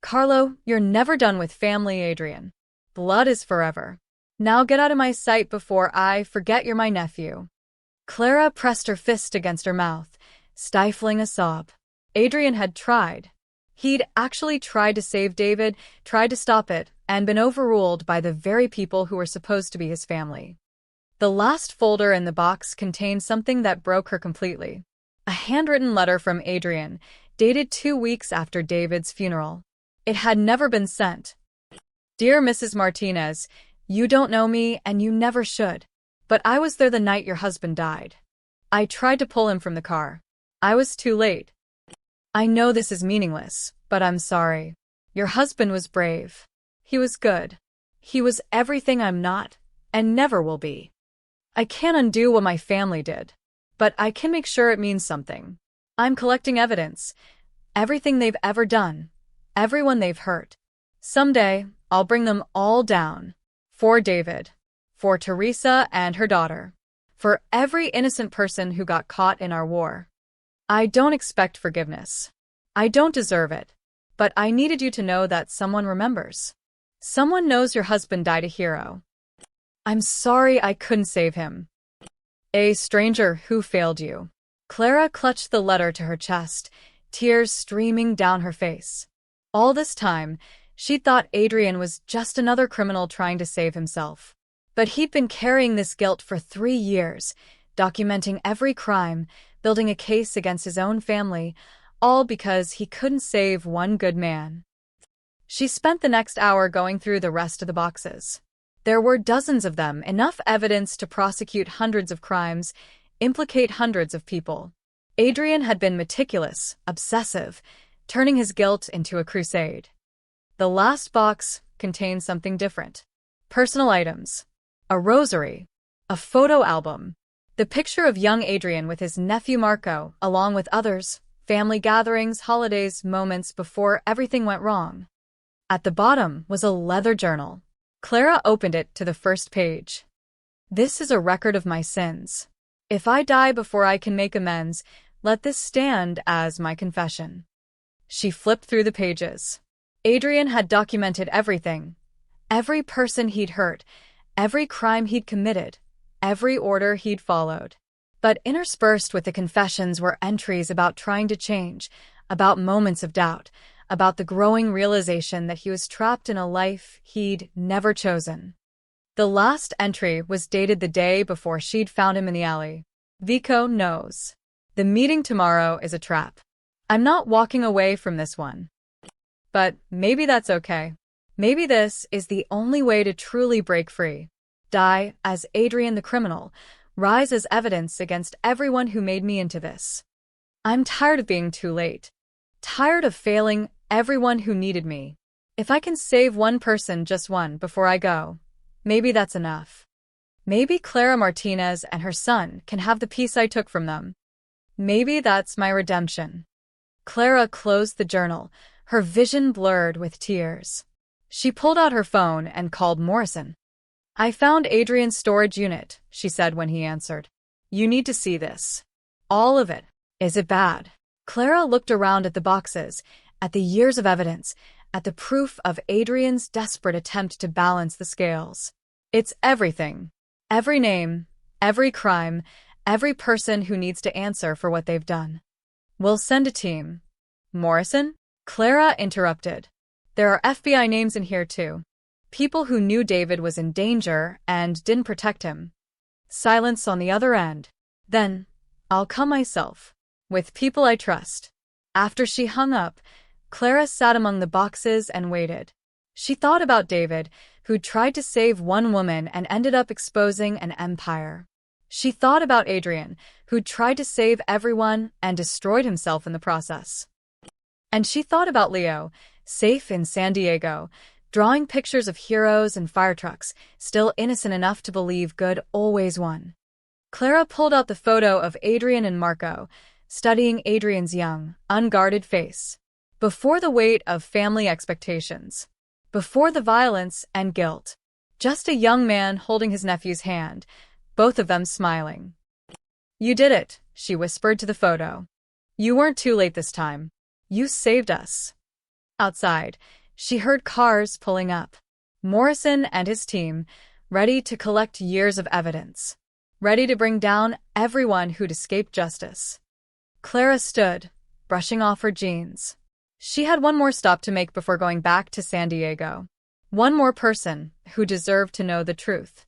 Carlo, you're never done with family, Adrian. Blood is forever. Now get out of my sight before I forget you're my nephew. Clara pressed her fist against her mouth, stifling a sob. Adrian had tried. He'd actually tried to save David, tried to stop it, and been overruled by the very people who were supposed to be his family. The last folder in the box contained something that broke her completely. A handwritten letter from Adrian, dated 2 weeks after David's funeral. It had never been sent. Dear Mrs. Martinez, you don't know me and you never should. But I was there the night your husband died. I tried to pull him from the car. I was too late. I know this is meaningless, but I'm sorry. Your husband was brave. He was good. He was everything I'm not, and never will be. I can't undo what my family did, but I can make sure it means something. I'm collecting evidence. Everything they've ever done. Everyone they've hurt. Someday, I'll bring them all down. For David. For Teresa and her daughter. For every innocent person who got caught in our war. I don't expect forgiveness. I don't deserve it. But I needed you to know that someone remembers. Someone knows your husband died a hero. I'm sorry I couldn't save him. A stranger who failed you. Clara clutched the letter to her chest, tears streaming down her face. All this time, she'd thought Adrian was just another criminal trying to save himself. But he'd been carrying this guilt for 3 years, documenting every crime, building a case against his own family, all because he couldn't save one good man. She spent the next hour going through the rest of the boxes. There were dozens of them, enough evidence to prosecute hundreds of crimes, implicate hundreds of people. Adrian had been meticulous, obsessive, turning his guilt into a crusade. The last box contained something different. Personal items. A rosary. A photo album. The picture of young Adrian with his nephew Marco, along with others, family gatherings, holidays, moments before everything went wrong. At the bottom was a leather journal. Clara opened it to the first page. This is a record of my sins. If I die before I can make amends, let this stand as my confession. She flipped through the pages. Adrian had documented everything. Every person he'd hurt, every crime he'd committed, every order he'd followed. But interspersed with the confessions were entries about trying to change, about moments of doubt, about the growing realization that he was trapped in a life he'd never chosen. The last entry was dated the day before she'd found him in the alley. Vico knows. The meeting tomorrow is a trap. I'm not walking away from this one. But maybe that's okay. Maybe this is the only way to truly break free. Die as Adrian the criminal, rise as evidence against everyone who made me into this. I'm tired of being too late. Tired of failing everyone who needed me. If I can save one person, just one, before I go, maybe that's enough. Maybe Clara Martinez and her son can have the peace I took from them. Maybe that's my redemption. Clara closed the journal, her vision blurred with tears. She pulled out her phone and called Morrison. I found Adrian's storage unit, she said when he answered. You need to see this. All of it. Is it bad? Clara looked around at the boxes, at the years of evidence, at the proof of Adrian's desperate attempt to balance the scales. It's everything. Every name, every crime, every person who needs to answer for what they've done. We'll send a team. Morrison? Clara interrupted. There are FBI names in here too. People who knew David was in danger and didn't protect him. Silence on the other end. Then, I'll come myself. With people I trust. After she hung up, Clara sat among the boxes and waited. She thought about David, who'd tried to save one woman and ended up exposing an empire. She thought about Adrian, who'd tried to save everyone and destroyed himself in the process. And she thought about Leo, safe in San Diego, drawing pictures of heroes and fire trucks, still innocent enough to believe good always won. Clara pulled out the photo of Adrian and Marco, studying Adrian's young, unguarded face. Before the weight of family expectations. before the violence and guilt. Just a young man holding his nephew's hand, both of them smiling. "You did it," she whispered to the photo. "You weren't too late this time. You saved us." Outside, she heard cars pulling up. Morrison and his team, ready to collect years of evidence, ready to bring down everyone who'd escaped justice. Clara stood, brushing off her jeans. She had one more stop to make before going back to San Diego. One more person who deserved to know the truth.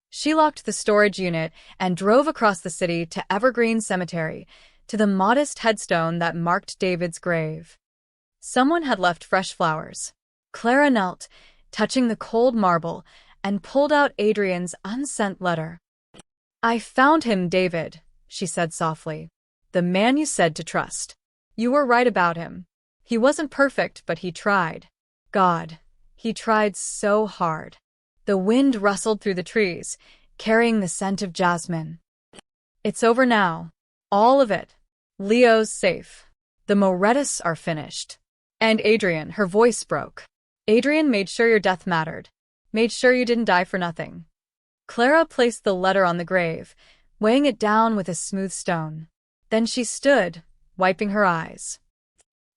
She locked the storage unit and drove across the city to Evergreen Cemetery, to the modest headstone that marked David's grave. Someone had left fresh flowers. Clara knelt, touching the cold marble, and pulled out Adrian's unsent letter. "I found him, David," she said softly. "The man you said to trust. You were right about him. He wasn't perfect, but he tried. God, he tried so hard." The wind rustled through the trees, carrying the scent of jasmine. "It's over now. All of it. Leo's safe. The Morettas are finished." "And Adrian," her voice broke. "Adrian made sure your death mattered. Made sure you didn't die for nothing." Clara placed the letter on the grave, weighing it down with a smooth stone. Then she stood, wiping her eyes.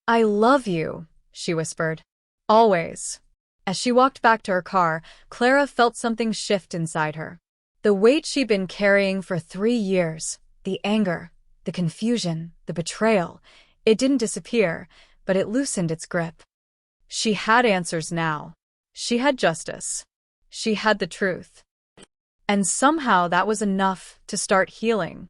"I love you," she whispered. "Always." As she walked back to her car, Clara felt something shift inside her. The weight she'd been carrying for 3 years, the anger, the confusion, the betrayal, it didn't disappear, but it loosened its grip. She had answers now. She had justice. She had the truth. And somehow that was enough to start healing.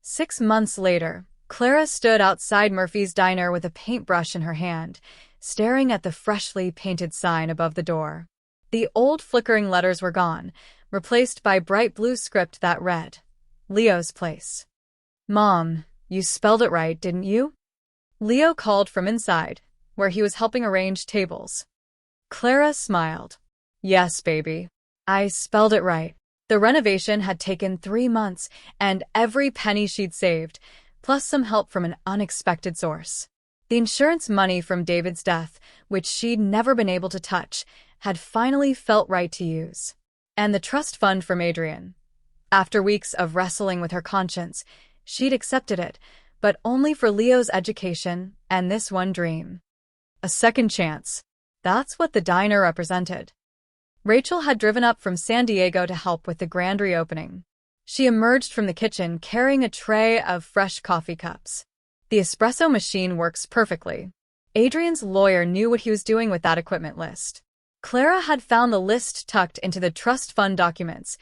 6 months later, Clara stood outside Murphy's diner with a paintbrush in her hand, staring at the freshly painted sign above the door. The old flickering letters were gone, replaced by bright blue script that read, "Leo's Place." "Mom, you spelled it right, didn't you?" Leo called from inside, where he was helping arrange tables. Clara smiled. "Yes, baby. I spelled it right." The renovation had taken 3 months, and every penny she'd saved, plus some help from an unexpected source. The insurance money from David's death, which she'd never been able to touch, had finally felt right to use. And the trust fund from Adrian. After weeks of wrestling with her conscience, she'd accepted it, but only for Leo's education and this one dream. A second chance. That's what the diner represented. Rachel had driven up from San Diego to help with the grand reopening. She emerged from the kitchen carrying a tray of fresh coffee cups. The espresso machine works perfectly. Adrian's lawyer knew what he was doing with that equipment list. Clara had found the list tucked into the trust fund documents,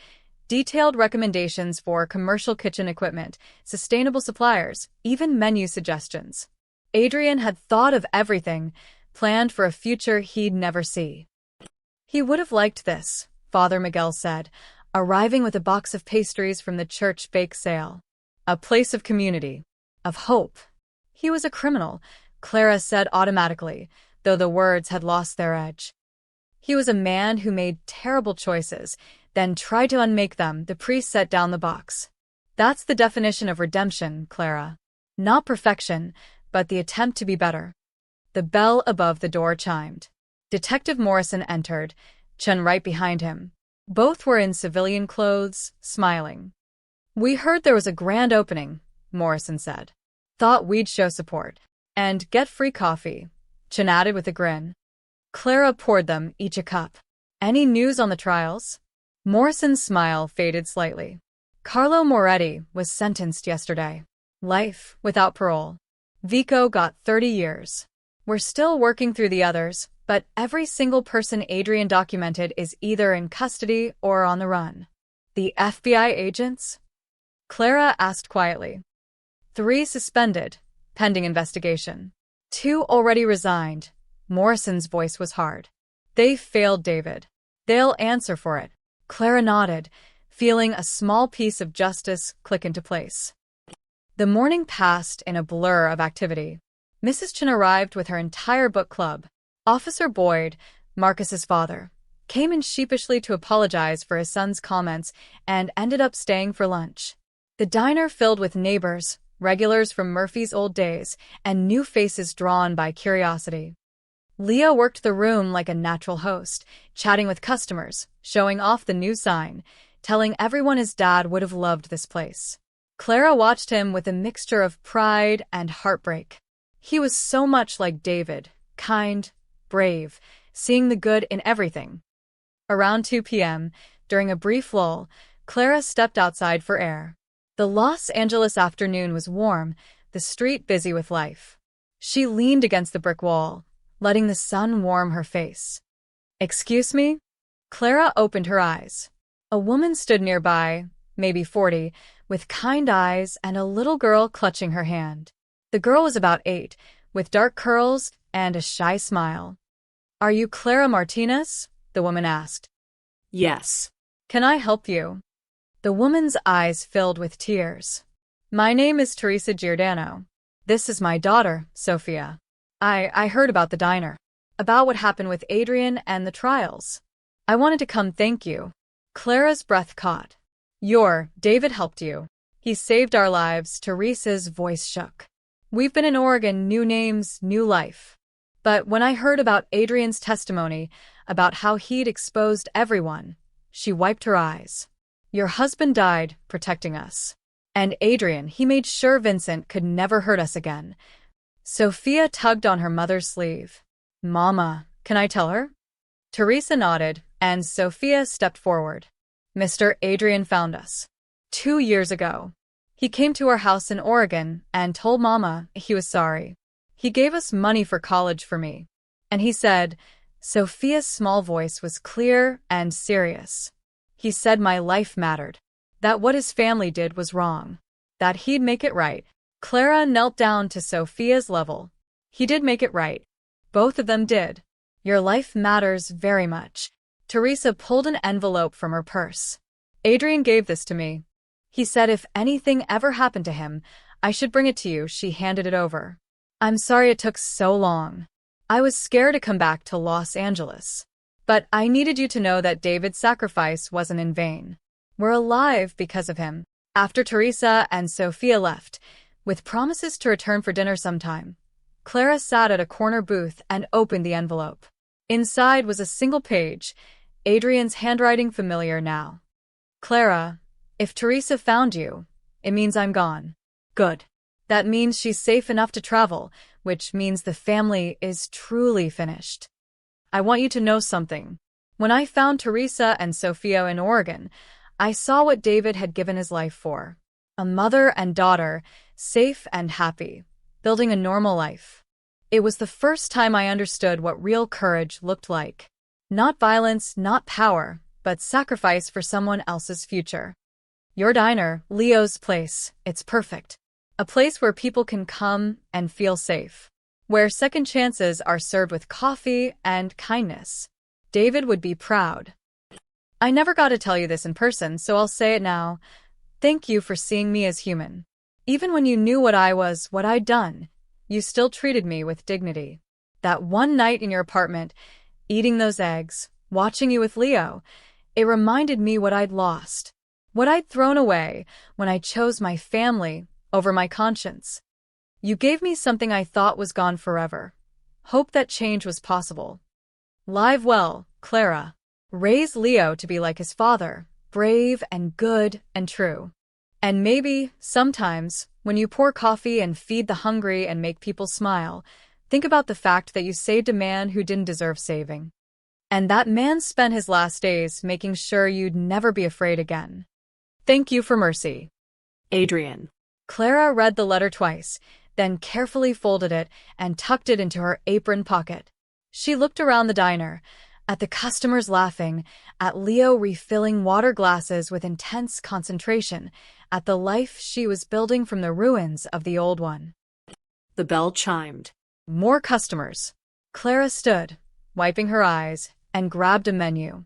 detailed recommendations for commercial kitchen equipment, sustainable suppliers, even menu suggestions. Adrian had thought of everything, planned for a future he'd never see. He would have liked this, Father Miguel said, arriving with a box of pastries from the church bake sale. A place of community, of hope. He was a criminal, Clara said automatically, though the words had lost their edge. He was a man who made terrible choices, then tried to unmake them. The priest set down the box. That's the definition of redemption, Clara. Not perfection, but the attempt to be better. The bell above the door chimed. Detective Morrison entered, Chen right behind him. Both were in civilian clothes, smiling. "We heard there was a grand opening," Morrison said. "Thought we'd show support. And get free coffee," Chen added with a grin. Clara poured them each a cup. "Any news on the trials?" Morrison's smile faded slightly. "Carlo Moretti was sentenced yesterday. Life without parole. Vico got 30 years. We're still working through the others, but every single person Adrian documented is either in custody or on the run." "The FBI agents?" Clara asked quietly. 3 suspended, pending investigation. 2 already resigned. Morrison's voice was hard. "They failed David. They'll answer for it." Clara nodded, feeling a small piece of justice click into place. The morning passed in a blur of activity. Mrs. Chen arrived with her entire book club. Officer Boyd, Marcus's father, came in sheepishly to apologize for his son's comments and ended up staying for lunch. The diner filled with neighbors, regulars from Murphy's old days, and new faces drawn by curiosity. Leo worked the room like a natural host, chatting with customers, showing off the new sign, telling everyone his dad would have loved this place. Clara watched him with a mixture of pride and heartbreak. He was so much like David, kind, brave, seeing the good in everything. Around 2 p.m., during a brief lull, Clara stepped outside for air. The Los Angeles afternoon was warm, the street busy with life. She leaned against the brick wall, letting the sun warm her face. "Excuse me?" Clara opened her eyes. A woman stood nearby, maybe 40, with kind eyes and a little girl clutching her hand. The girl was about 8, with dark curls and a shy smile. "Are you Clara Martinez?" the woman asked. Yes. "Can I help you?" The woman's eyes filled with tears. "My name is Teresa Giordano. This is my daughter, Sophia. I heard about the diner, about what happened with Adrian and the trials. I wanted to come thank you." Clara's breath caught. David helped you. He saved our lives." Teresa's voice shook. "We've been in Oregon, new names, new life. But when I heard about Adrian's testimony, about how he'd exposed everyone," she wiped her eyes. "Your husband died protecting us. And Adrian, he made sure Vincent could never hurt us again." Sophia tugged on her mother's sleeve. "Mama, can I tell her?" Teresa nodded, and Sophia stepped forward. "Mr. Adrian found us 2 years ago. He came to our house in Oregon and told Mama he was sorry. He gave us money for college for me. And he said," Sophia's small voice was clear and serious, "he said my life mattered, that what his family did was wrong, that he'd make it right." Clara knelt down to Sophia's level. "He did make it right. Both of them did. Your life matters very much." Teresa pulled an envelope from her purse. "Adrian gave this to me. He said if anything ever happened to him, I should bring it to you." She handed it over. "I'm sorry it took so long. I was scared to come back to Los Angeles. But I needed you to know that David's sacrifice wasn't in vain. We're alive because of him." After Teresa and Sophia left, with promises to return for dinner sometime, Clara sat at a corner booth and opened the envelope. Inside was a single page, Adrian's handwriting familiar now. "Clara, if Teresa found you, it means I'm gone." "Good. That means she's safe enough to travel, which means the family is truly finished. I want you to know something. When I found Teresa and Sophia in Oregon, I saw what David had given his life for. A mother and daughter, safe and happy, building a normal life. It was the first time I understood what real courage looked like. Not violence, not power, but sacrifice for someone else's future. Your diner, Leo's place, it's perfect. A place where people can come and feel safe. Where second chances are served with coffee and kindness. David would be proud. I never got to tell you this in person, so I'll say it now. Thank you for seeing me as human. Even when you knew what I was, what I'd done, you still treated me with dignity. That one night in your apartment, eating those eggs, watching you with Leo, it reminded me what I'd lost. What I'd thrown away when I chose my family over my conscience. You gave me something I thought was gone forever. Hope that change was possible. Live well, Clara. Raise Leo to be like his father, brave and good and true. And maybe, sometimes, when you pour coffee and feed the hungry and make people smile, think about the fact that you saved a man who didn't deserve saving. And that man spent his last days making sure you'd never be afraid again. Thank you for mercy. Adrian. Clara read the letter twice, then carefully folded it and tucked it into her apron pocket. She looked around the diner, at the customers laughing, at Leo refilling water glasses with intense concentration, at the life she was building from the ruins of the old one. The bell chimed. More customers. Clara stood, wiping her eyes, and grabbed a menu.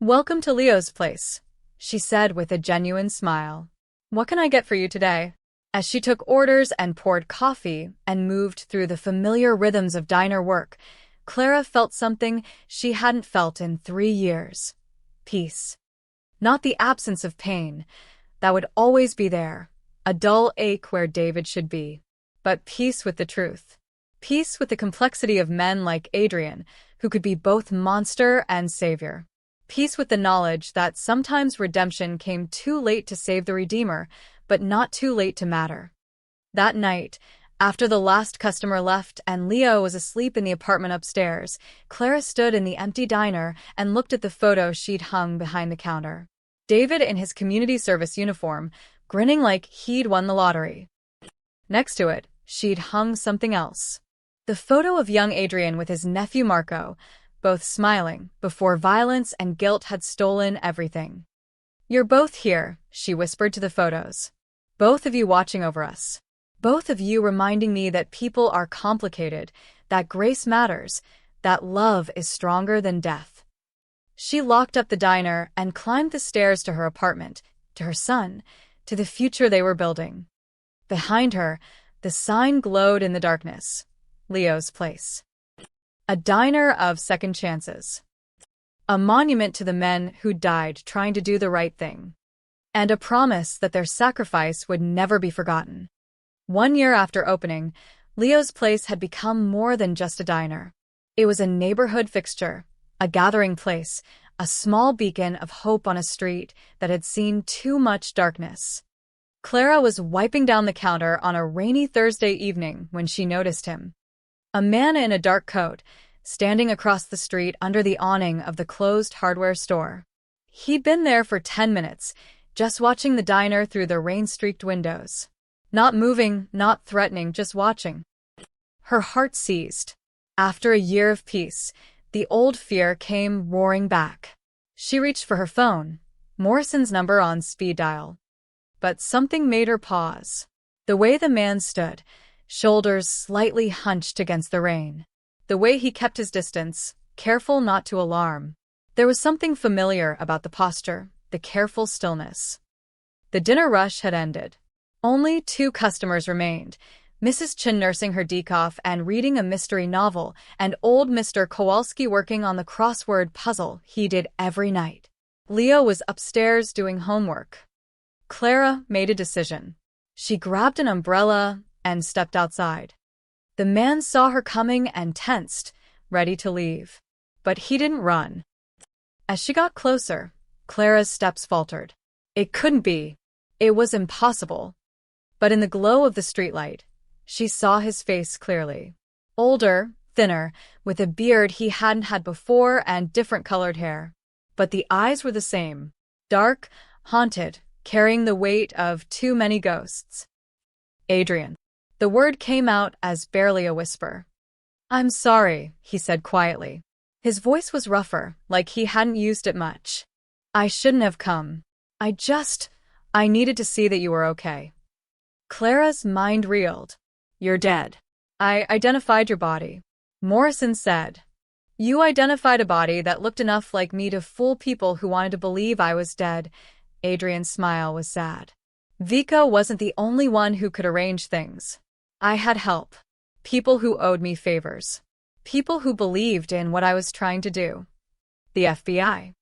"Welcome to Leo's place," she said with a genuine smile. "What can I get for you today?" As she took orders and poured coffee and moved through the familiar rhythms of diner work, Clara felt something she hadn't felt in 3 years. Peace. Not the absence of pain. That would always be there, a dull ache where David should be. But peace with the truth. Peace with the complexity of men like Adrian, who could be both monster and savior. Peace with the knowledge that sometimes redemption came too late to save the Redeemer, but not too late to matter. That night, after the last customer left and Leo was asleep in the apartment upstairs, Clara stood in the empty diner and looked at the photo she'd hung behind the counter. David in his community service uniform, grinning like he'd won the lottery. Next to it, she'd hung something else. The photo of young Adrian with his nephew Marco, both smiling, before violence and guilt had stolen everything. "You're both here," she whispered to the photos. "Both of you watching over us. Both of you reminding me that people are complicated, that grace matters, that love is stronger than death." She locked up the diner and climbed the stairs to her apartment, to her son, to the future they were building. Behind her, the sign glowed in the darkness. Leo's Place. A diner of second chances. A monument to the men who died trying to do the right thing. And a promise that their sacrifice would never be forgotten. 1 year after opening, Leo's Place had become more than just a diner. It was a neighborhood fixture, a gathering place, a small beacon of hope on a street that had seen too much darkness. Clara was wiping down the counter on a rainy Thursday evening when she noticed him. A man in a dark coat, standing across the street under the awning of the closed hardware store. He'd been there for 10 minutes, just watching the diner through the rain-streaked windows. Not moving, not threatening, just watching. Her heart seized. After a year of peace, the old fear came roaring back. She reached for her phone, Morrison's number on speed dial. But something made her pause. The way the man stood, shoulders slightly hunched against the rain. The way he kept his distance, careful not to alarm. There was something familiar about the posture, the careful stillness. The dinner rush had ended. Only 2 customers remained, Mrs. Chin nursing her decaf and reading a mystery novel, and old Mr. Kowalski working on the crossword puzzle he did every night. Leo was upstairs doing homework. Clara made a decision. She grabbed an umbrella and stepped outside. The man saw her coming and tensed, ready to leave. But he didn't run. As she got closer, Clara's steps faltered. It couldn't be. It was impossible. But in the glow of the streetlight, she saw his face clearly. Older, thinner, with a beard he hadn't had before and different colored hair. But the eyes were the same. Dark, haunted, carrying the weight of too many ghosts. "Adrian." The word came out as barely a whisper. "I'm sorry," he said quietly. His voice was rougher, like he hadn't used it much. "I shouldn't have come. I needed to see that you were okay." Clara's mind reeled. "You're dead." "I identified your body," Morrison said. "You identified a body that looked enough like me to fool people who wanted to believe I was dead." Adrian's smile was sad. "Vika wasn't the only one who could arrange things. I had help. People who owed me favors. People who believed in what I was trying to do. The FBI.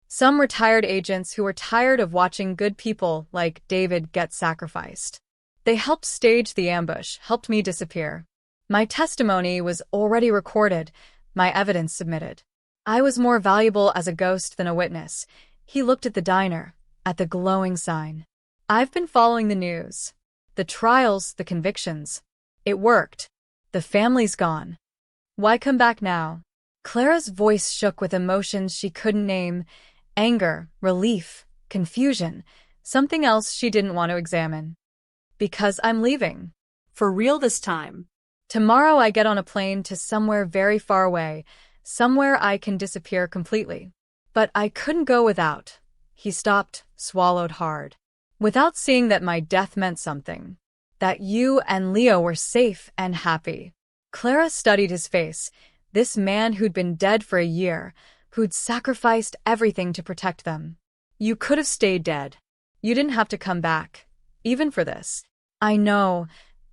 Some retired agents who were tired of watching good people like David get sacrificed. They helped stage the ambush, helped me disappear. My testimony was already recorded, my evidence submitted. I was more valuable as a ghost than a witness." He looked at the diner, at the glowing sign. "I've been following the news. The trials, the convictions. It worked. The family's gone. Why come back now?" Clara's voice shook with emotions she couldn't name. Anger, relief, confusion, something else she didn't want to examine. "Because I'm leaving. For real this time. Tomorrow I get on a plane to somewhere very far away, somewhere I can disappear completely. But I couldn't go without." He stopped, swallowed hard. "Without seeing that my death meant something. That you and Leo were safe and happy." Clara studied his face, this man who'd been dead for a year, who'd sacrificed everything to protect them. "You could have stayed dead. You didn't have to come back, even for this." "I know."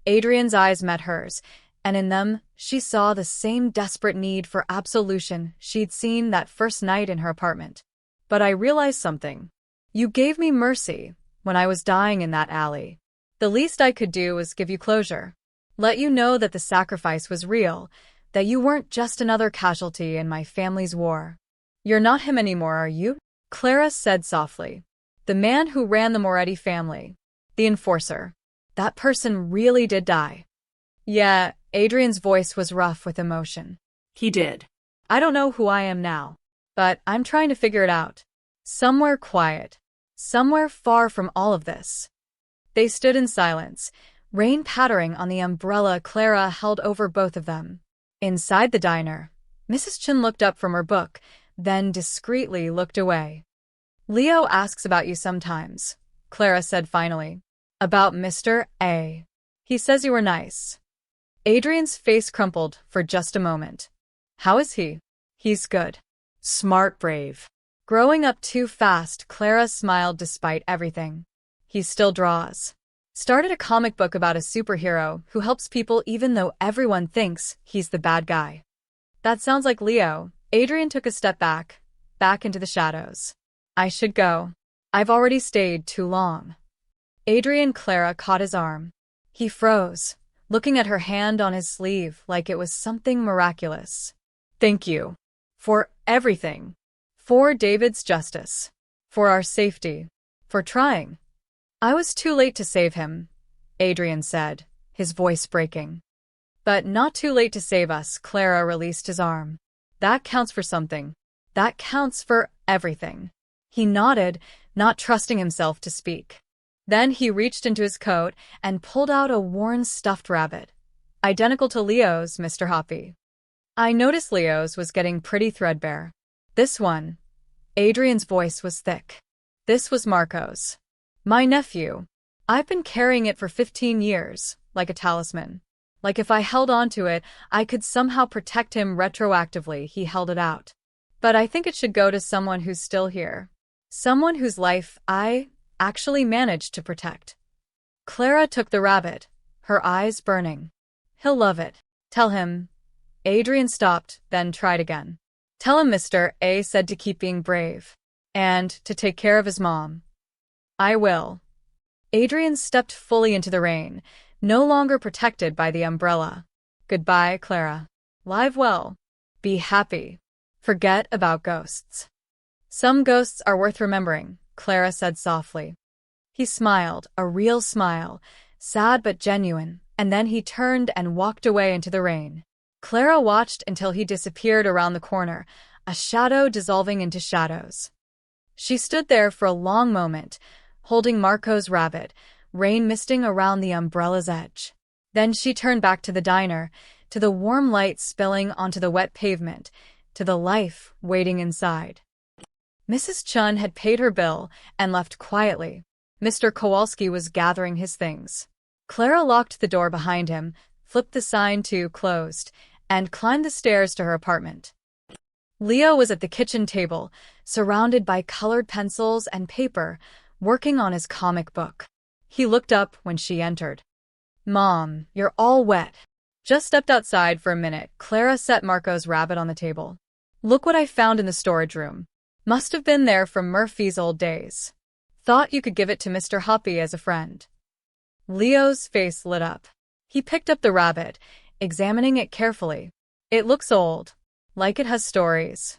Adrian's eyes met hers, and in them she saw the same desperate need for absolution she'd seen that first night in her apartment. "But I realized something. You gave me mercy when I was dying in that alley. The least I could do was give you closure. Let you know that the sacrifice was real, that you weren't just another casualty in my family's war. You're not him anymore, are you? Clara said softly. The man who ran the Moretti family. The enforcer. That person really did die. Yeah, Adrian's voice was rough with emotion. He did. I don't know who I am now, but I'm trying to figure it out. Somewhere quiet. Somewhere far from all of this. They stood in silence, rain pattering on the umbrella Clara held over both of them. Inside the diner, Mrs. Chen looked up from her book, then discreetly looked away. Leo asks about you sometimes, Clara said finally. About Mr. A. He says you were nice. Adrian's face crumpled for just a moment. How is he? He's good. Smart, brave. Growing up too fast, Clara smiled despite everything. He still draws. Started a comic book about a superhero who helps people even though everyone thinks he's the bad guy. That sounds like Leo. Adrian took a step back into the shadows. I should go. I've already stayed too long. Clara caught his arm. He froze, looking at her hand on his sleeve like it was something miraculous. Thank you. For everything. For David's justice. For our safety. For trying. I was too late to save him, Adrian said, his voice breaking. But not too late to save us. Clara released his arm. That counts for something. That counts for everything. He nodded, not trusting himself to speak. Then he reached into his coat and pulled out a worn stuffed rabbit. Identical to Leo's, Mr. Hoppy. I noticed Leo's was getting pretty threadbare. This one. Adrian's voice was thick. This was Marco's. My nephew. I've been carrying it for 15 years, like a talisman. Like if I held on to it, I could somehow protect him retroactively. He held it out. But I think it should go to someone who's still here. Someone whose life I actually managed to protect. Clara took the rabbit, her eyes burning. He'll love it. Tell him. Adrian stopped, then tried again. Tell him Mr. A said to keep being brave. And to take care of his mom. I will. Adrian stepped fully into the rain, no longer protected by the umbrella. Goodbye, Clara. Live well. Be happy. Forget about ghosts. Some ghosts are worth remembering, Clara said softly. He smiled, a real smile, sad but genuine, and then he turned and walked away into the rain. Clara watched until he disappeared around the corner, a shadow dissolving into shadows. She stood there for a long moment, holding Marco's rabbit, rain misting around the umbrella's edge. Then she turned back to the diner, to the warm light spilling onto the wet pavement, to the life waiting inside. Mrs. Chun had paid her bill and left quietly. Mr. Kowalski was gathering his things. Clara locked the door behind him, flipped the sign to closed, and climbed the stairs to her apartment. Leo was at the kitchen table, surrounded by colored pencils and paper, working on his comic book. He looked up when she entered. Mom, you're all wet. Just stepped outside for a minute. Clara set Marco's rabbit on the table. Look what I found in the storage room. Must have been there from Murphy's old days. Thought you could give it to Mr. Hoppy as a friend. Leo's face lit up. He picked up the rabbit, examining it carefully. It looks old, like it has stories.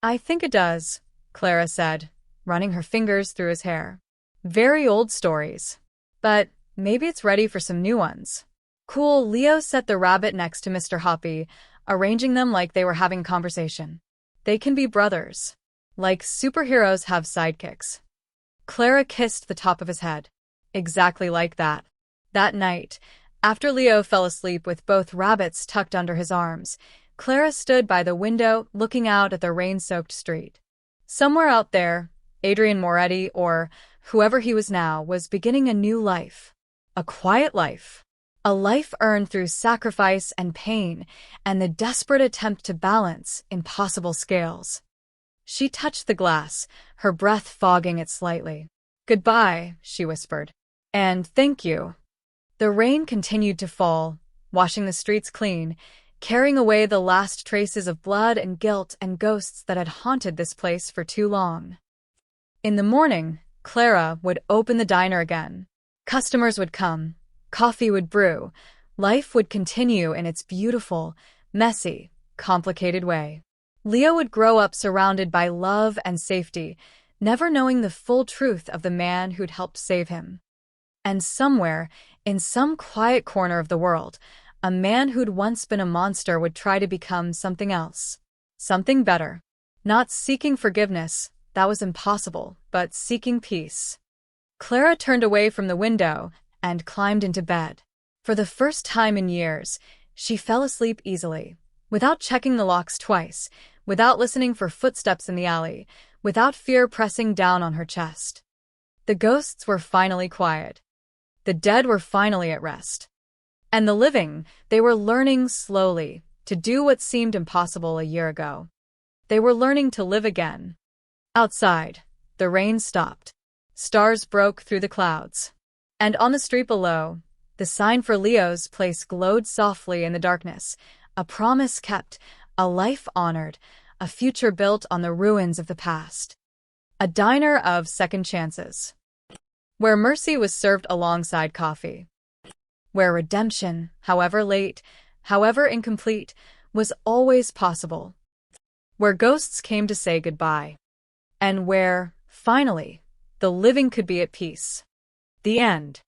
I think it does, Clara said, running her fingers through his hair. Very old stories. But maybe it's ready for some new ones. Cool. Leo set the rabbit next to Mr. Hoppy, arranging them like they were having conversation. They can be brothers. Like superheroes have sidekicks. Clara kissed the top of his head. Exactly like that. That night, after Leo fell asleep with both rabbits tucked under his arms, Clara stood by the window looking out at the rain-soaked street. Somewhere out there, Adrian Moretti, or whoever he was now, was beginning a new life. A quiet life. A life earned through sacrifice and pain, and the desperate attempt to balance impossible scales. She touched the glass, her breath fogging it slightly. Goodbye, she whispered. And thank you. The rain continued to fall, washing the streets clean, carrying away the last traces of blood and guilt and ghosts that had haunted this place for too long. In the morning, Clara would open the diner again. Customers would come, coffee would brew, Life would continue in its beautiful, messy, complicated way. Leo would grow up surrounded by love and safety, never knowing the full truth of the man who'd helped save him. And somewhere, in some quiet corner of the world, a man who'd once been a monster would try to become something else. Something better. Not seeking forgiveness, that was impossible, but seeking peace. Clara turned away from the window and climbed into bed. For the first time in years, she fell asleep easily, without checking the locks twice, without listening for footsteps in the alley, without fear pressing down on her chest. The ghosts were finally quiet. The dead were finally at rest. And the living, they were learning slowly to do what seemed impossible a year ago. They were learning to live again. Outside, the rain stopped. Stars broke through the clouds. And on the street below, the sign for Leo's place glowed softly in the darkness, a promise kept, a life honored, a future built on the ruins of the past. A diner of second chances. Where mercy was served alongside coffee. Where redemption, however late, however incomplete, was always possible. Where ghosts came to say goodbye. And where, finally, the living could be at peace. The end.